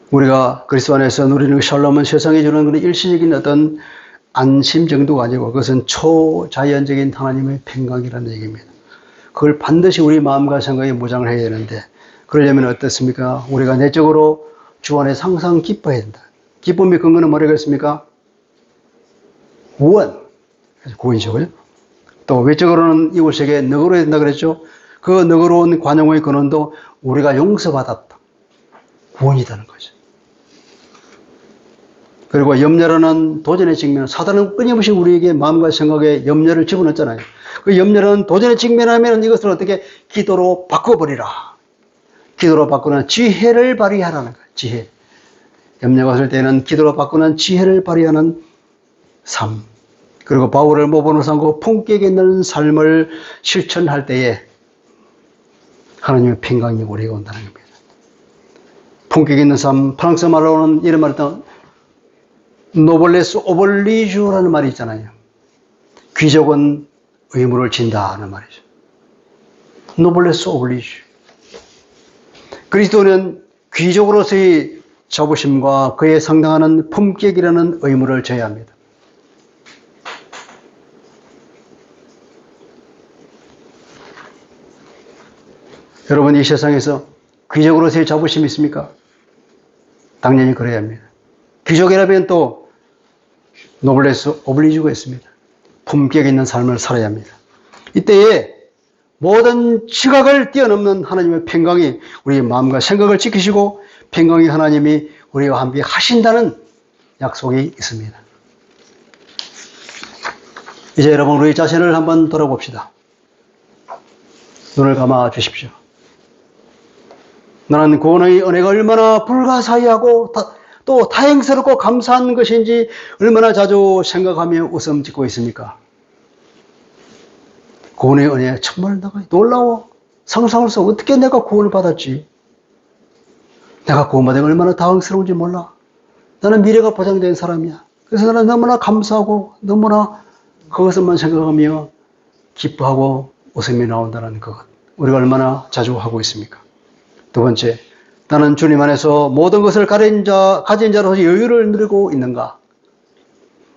우리가 그리스도 안에서 누리는 샬롬은 세상에 주는 그런 일시적인 어떤 안심 정도가 아니고 그것은 초자연적인 하나님의 평강이라는 얘기입니다. 그걸 반드시 우리 마음과 생각에 무장을 해야 되는데 그러려면 어떻습니까? 우리가 내적으로 주 안에서 항상 기뻐해야 된다. 기쁨의 근거는 뭐라겠습니까? 구원. 구원이죠. 그죠? 또 외적으로는 이웃에게 너그러워야 된다 그랬죠. 그 너그러운 관용의 근원도 우리가 용서받았다. 구원이라는 거죠. 그리고 염려라는 도전의 직면, 사단은 끊임없이 우리에게 마음과 생각에 염려를 집어넣었잖아요. 그 염려는 도전의 직면하면 이것을 어떻게 기도로 바꿔버리라. 기도로 바꾸는 지혜를 발휘하라는 거예요. 지혜. 염려가 없을 때는 기도로 바꾸는 지혜를 발휘하는 삶. 그리고 바울을 모범으로 삼고 품격 있는 삶을 실천할 때에 하나님의 평강이 우리에게 온다는 겁니다. 품격 있는 삶, 프랑스 말로는 이런 말을 했다. 노블레스 오블리주라는 말이 있잖아요. 귀족은 의무를 진다 하는 말이죠. 노블레스 오블리주. 그리스도는 귀족으로서의 자부심과 그에 상당하는 품격이라는 의무를 져야 합니다. 여러분, 이 세상에서 귀족으로서의 자부심이 있습니까? 당연히 그래야 합니다. 귀족이라면 또 노블레스 오블리주가 있습니다. 품격 있는 삶을 살아야 합니다. 이때에 모든 지각을 뛰어넘는 하나님의 평강이 우리의 마음과 생각을 지키시고 평강이 하나님이 우리와 함께 하신다는 약속이 있습니다. 이제 여러분 우리 자신을 한번 돌아봅시다. 눈을 감아 주십시오. 나는 구원의 은혜가 얼마나 불가사의하고 또 다행스럽고 감사한 것인지 얼마나 자주 생각하며 웃음 짓고 있습니까? 구원의 은혜 정말 내가 놀라워. 상상할 수 없어. 어떻게 내가 구원을 받았지? 내가 구원받은 게 얼마나 당황스러운지 몰라. 나는 미래가 보장된 사람이야. 그래서 나는 너무나 감사하고 너무나 그것만 생각하며 기뻐하고 웃음이 나온다는 것. 우리가 얼마나 자주 하고 있습니까? 두 번째, 나는 주님 안에서 모든 것을 가진 자로서 여유를 누리고 있는가?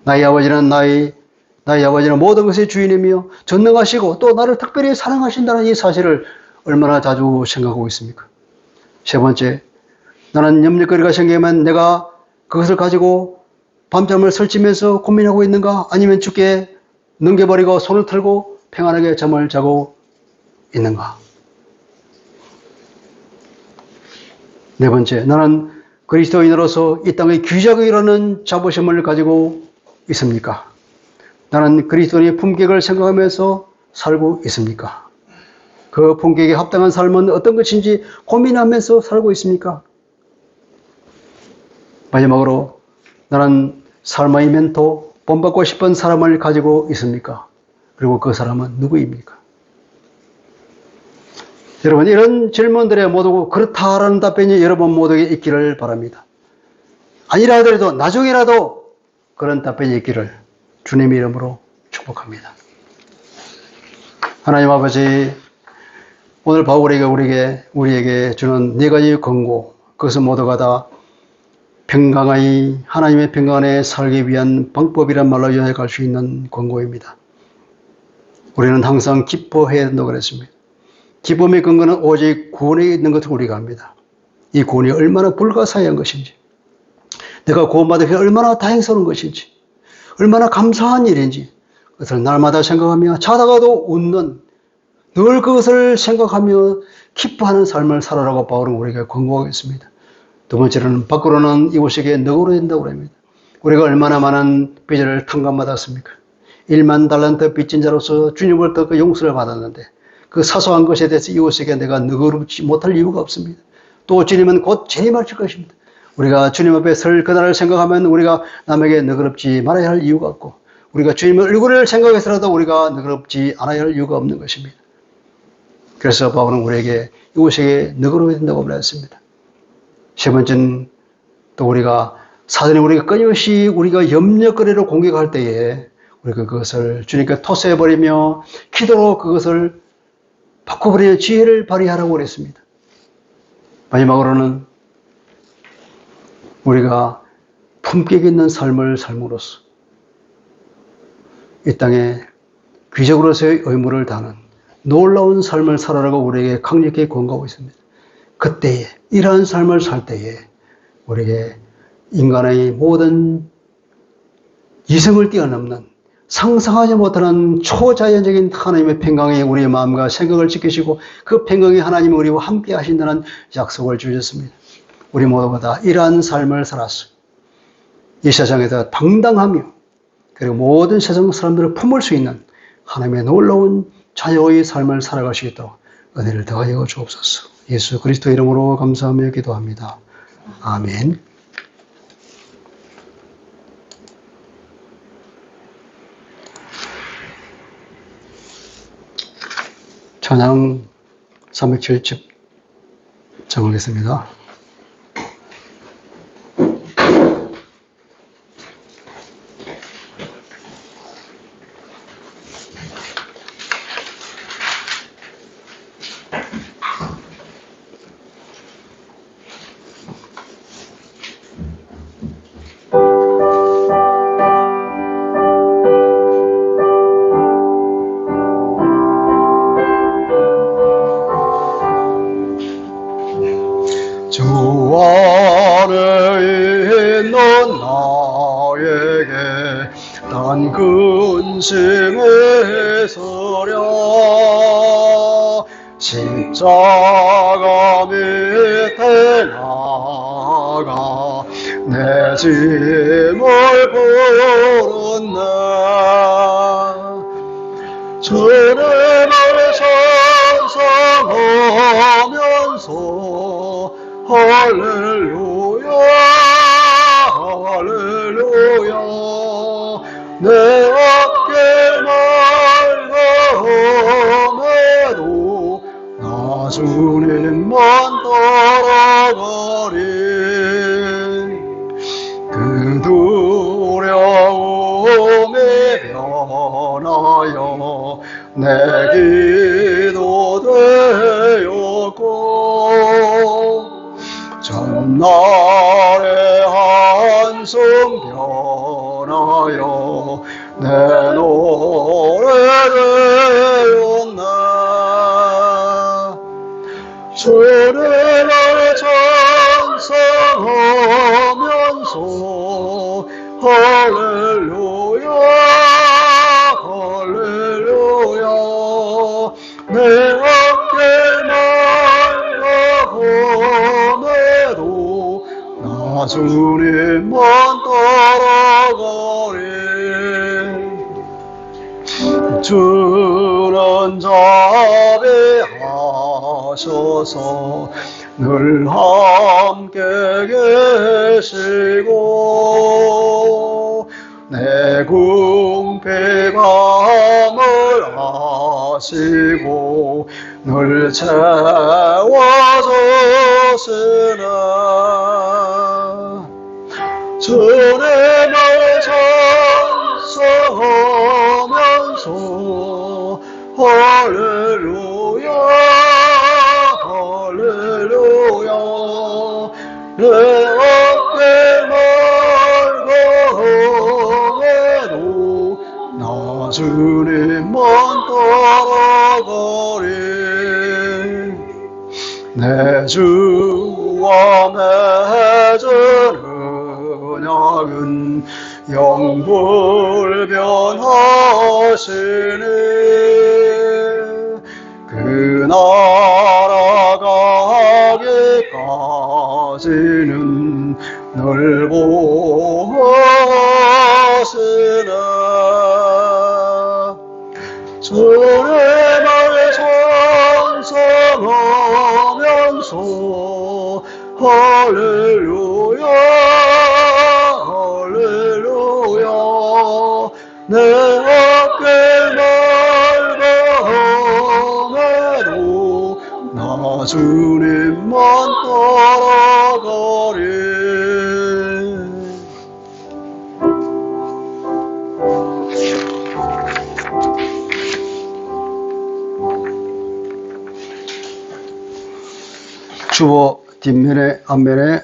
나의 아버지는 모든 것의 주인이며 전능하시고 또 나를 특별히 사랑하신다는 이 사실을 얼마나 자주 생각하고 있습니까? 세 번째, 나는 염려거리가 생기면 내가 그것을 가지고 밤잠을 설치면서 고민하고 있는가? 아니면 주께 넘겨버리고 손을 털고 평안하게 잠을 자고 있는가? 네 번째, 나는 그리스도인으로서 이 땅의 귀족이라는 자부심을 가지고 있습니까? 나는 그리스도인의 품격을 생각하면서 살고 있습니까? 그 품격에 합당한 삶은 어떤 것인지 고민하면서 살고 있습니까? 마지막으로 나는 삶의 멘토, 본받고 싶은 사람을 가지고 있습니까? 그리고 그 사람은 누구입니까? 여러분, 이런 질문들에 모두 그렇다라는 답변이 여러분 모두에게 있기를 바랍니다. 아니라 하더라도 나중에라도 그런 답변이 있기를 주님의 이름으로 축복합니다. 하나님 아버지, 오늘 바울에게 우리에게 주는 네 가지 권고, 그것은 모두가 다 평강의 하나님의 평강 안에 살기 위한 방법이란 말로 요약할 수 있는 권고입니다. 우리는 항상 기뻐해야 된다고 그랬습니다. 기쁨의 근거는 오직 구원에 있는 것을 우리가 압니다. 이 구원이 얼마나 불가사의한 것인지, 내가 구원받은 게 얼마나 다행스러운 것인지, 얼마나 감사한 일인지 그것을 날마다 생각하며 자다가도 웃는, 늘 그것을 생각하며 기뻐하는 삶을 살아라고 바울은 우리에게 권고하고 있습니다. 두 번째로는 밖으로는 이웃에게 너그러워야 된다고 합니다. 우리가 얼마나 많은 빚을 탕감받았습니까? 1만 달란트 빚진 자로서 주님으로부터 그 용서를 받았는데 그 사소한 것에 대해서 이웃에게 내가 너그럽지 못할 이유가 없습니다. 또 주님은 곧 재림하실 것입니다. 우리가 주님 앞에 설 그날을 생각하면 우리가 남에게 너그럽지 말아야 할 이유가 없고, 우리가 주님의 얼굴을 생각해서라도 우리가 너그럽지 않아야 할 이유가 없는 것입니다. 그래서 바울은 우리에게 이웃에게 너그러워야 된다고 말했습니다. 세 번째는 또 우리가 사전에 우리가 끊임없이 우리가 염려거리로 공격할 때에 우리가 그것을 주님께 토스해버리며 기도로 그것을 바꿔버리는 지혜를 발휘하라고 그랬습니다. 마지막으로는 우리가 품격 있는 삶을 삶으로써 이 땅에 귀족으로서의 의무를 다하는 놀라운 삶을 살아라고 우리에게 강력히 권고하고 있습니다. 그때에 이러한 삶을 살 때에 우리에게 인간의 모든 이성을 뛰어넘는 상상하지 못하는 초자연적인 하나님의 평강이 우리의 마음과 생각을 지키시고 그 평강이 하나님이 우리와 함께 하신다는 약속을 주셨습니다. 우리 모두가 다 이러한 삶을 살았어요. 이 세상에서 당당하며 그리고 모든 세상 사람들을 품을 수 있는 하나님의 놀라운 자녀의 삶을 살아갈 수 있도록 은혜를 더하여 주옵소서. 예수 그리스도 이름으로 감사하며 기도합니다. 아멘. 찬양 307집 정하겠습니다. 주 안에 있는 나에게 난 근심에 서려 십자가 밑에 나가 내 짐을 부른다. 주님을 찬송하면서 할렐루야 할렐루야 내 어깨 맑음에도 나 주님만 따라가리. 그 두려움이 변하여 내 기도 되었고 전날의 한숨 변하여 내 노래 되었나. 주님을 찬송하면서 할렐루야 할렐루야 내 어깨 맑음에도 나 주님만 따라가리. 주는 자비하셔서 늘 함께 계시고 내 궁핍함을 아시고 늘 채워주시나. 주님을 찬송하면서 할렐루야 할렐루야 내 어깨 맑음에도 나 주님만 따라가리. 내 주와 맺은 언약은 영불변하시니 그 나라 가기까지는 늘 보호하시나. 주님을 찬송하면서 할렐루야 할렐루야 내 어깨 맑음에도 나 주님만 따라가리. 주보 뒷면에 앞면에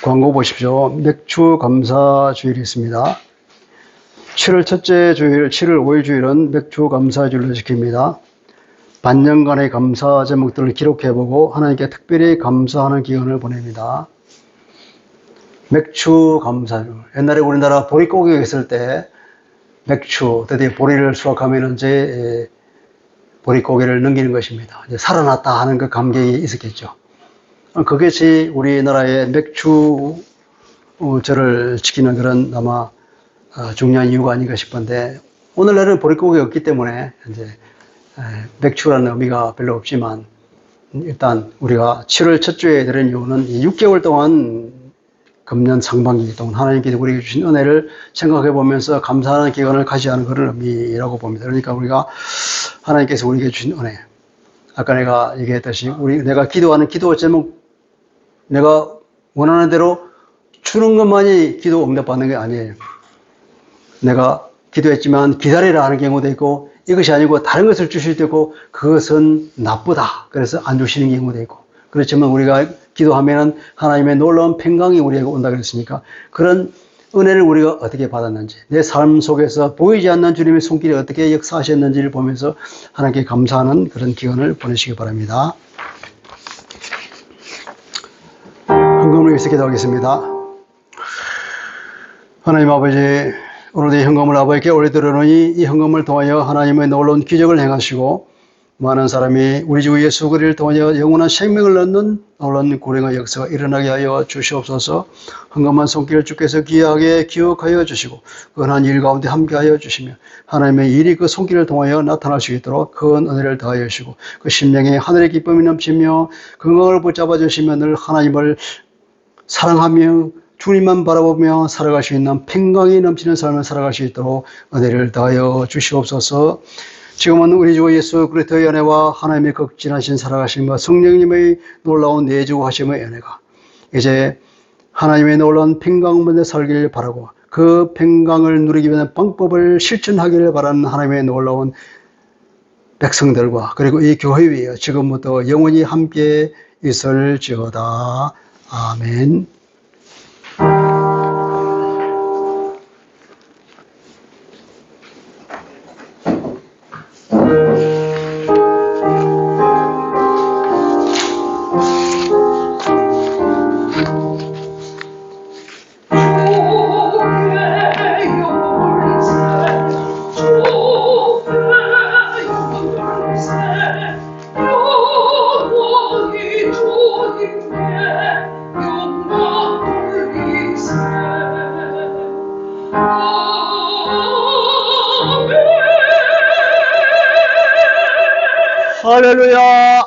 광고 보십시오. 맥주 감사 주일이 있습니다. 7월 첫째 주일, 7월 5일 주일은 맥주 감사 주일로 지킵니다. 반년간의 감사 제목들을 기록해보고 하나님께 특별히 감사하는 기간을 보냅니다. 맥주 감사주. 옛날에 우리나라 보릿고개 있을 때 맥주, 드디어 보리를 수확하면 이제 보릿고개를 넘기는 것입니다. 이제 살아났다 하는 그 감격이 있었겠죠. 그것이 우리나라의 맥주절을 지키는 그런 아마 중요한 이유가 아닌가 싶은데, 오늘날은 보릿고개가 없기 때문에 이제 맥주라는 의미가 별로 없지만, 일단 우리가 7월 첫 주에 드린 이유는 6개월 동안 금년 상반기 동안 하나님께서 우리에게 주신 은혜를 생각해 보면서 감사하는 기간을 가지자는 그런 의미라고 봅니다. 그러니까 우리가 하나님께서 우리에게 주신 은혜, 아까 내가 얘기했듯이 내가 기도하는 기도 제목, 내가 원하는 대로 주는 것만이 기도 응답받는 게 아니에요. 내가 기도했지만 기다리라 하는 경우도 있고, 이것이 아니고 다른 것을 주실 때도 있고, 그것은 나쁘다 그래서 안 주시는 경우도 있고, 그렇지만 우리가 기도하면 하나님의 놀라운 평강이 우리에게 온다 그랬으니까, 그런 은혜를 우리가 어떻게 받았는지, 내 삶 속에서 보이지 않는 주님의 손길이 어떻게 역사하셨는지를 보면서 하나님께 감사하는 그런 기간을 보내시기 바랍니다. 헌금을 위해서 기도하겠습니다. 하나님 아버지, 오늘도 이 헌금을 아버지께 올려드리노니 이 헌금을 통하여 하나님의 놀라운 기적을 행하시고, 많은 사람이 우리 주 예수 그리스도를 통하여 영원한 생명을 얻는 놀라운 구원의 역사가 일어나게 하여 주시옵소서. 헌금한 손길을 주께서 귀하게 기억하여 주시고, 그 선한 일 가운데 함께하여 주시며, 하나님의 일이 그 손길을 통하여 나타날 수 있도록 큰 은혜를 더하여 주시고, 그 심령에 하늘의 기쁨이 넘치며 건강을 붙잡아 주시며 늘 하나님을 사랑하며 주님만 바라보며 살아갈 수 있는 평강이 넘치는 삶을 살아갈 수 있도록 은혜를 더하여 주시옵소서. 지금은 우리 주 예수 그리스도의 은혜와 하나님의 극진하신 살아가심과 성령님의 놀라운 내주하심의 은혜가 이제 하나님의 놀라운 평강 가운데 살기를 바라고, 그 평강을 누리기 위한 방법을 실천하기를 바라는 하나님의 놀라운 백성들과 그리고 이 교회 위에 지금부터 영원히 함께 있을지어다. 아멘. 할렐루야.